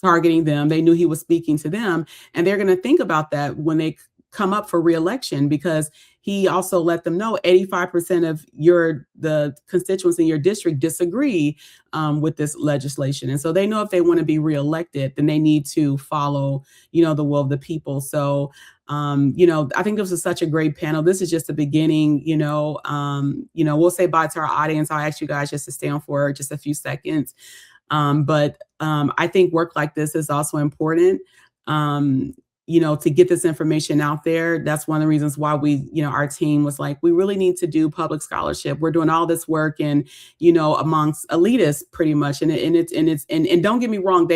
Speaker 2: targeting them. They knew he was speaking to them, and they're going to think about that when they come up for reelection, because he also let them know 85% of the constituents in your district disagree with this legislation. And so they know if they want to be reelected, then they need to follow, the will of the people. So, I think this is such a great panel. This is just the beginning, we'll say bye to our audience. I'll ask you guys just to stay on for just a few seconds. But I think work like this is also important, to get this information out there. That's one of the reasons why our team was like, we really need to do public scholarship. We're doing all this work and, amongst elitists pretty much. And don't get me wrong,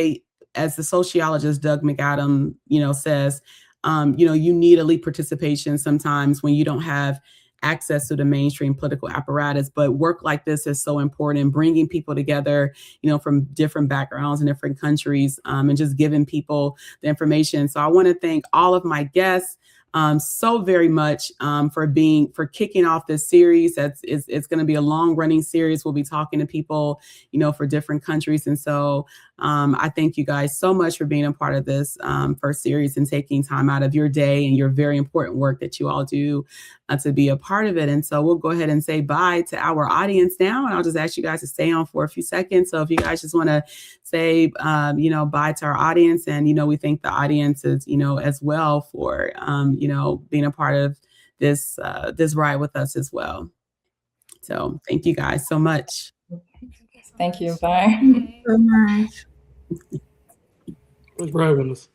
Speaker 2: as the sociologist Doug McAdam, says, you need elite participation sometimes when you don't have access to the mainstream political apparatus, but work like this is so important, bringing people together, from different backgrounds and different countries, and just giving people the information. So I want to thank all of my guests so very much for kicking off this series. It's going to be a long running series. We'll be talking to people, for different countries. And so I thank you guys so much for being a part of this first series and taking time out of your day and your very important work that you all do to be a part of it. And so we'll go ahead and say bye to our audience now. And I'll just ask you guys to stay on for a few seconds. So if you guys just want to say, bye to our audience, and, we thank the audiences, as well for, being a part of this ride with us as well. So thank you guys so much.
Speaker 6: Thank you. Bye.
Speaker 3: Thank you so much.
Speaker 5: Thanks for having us.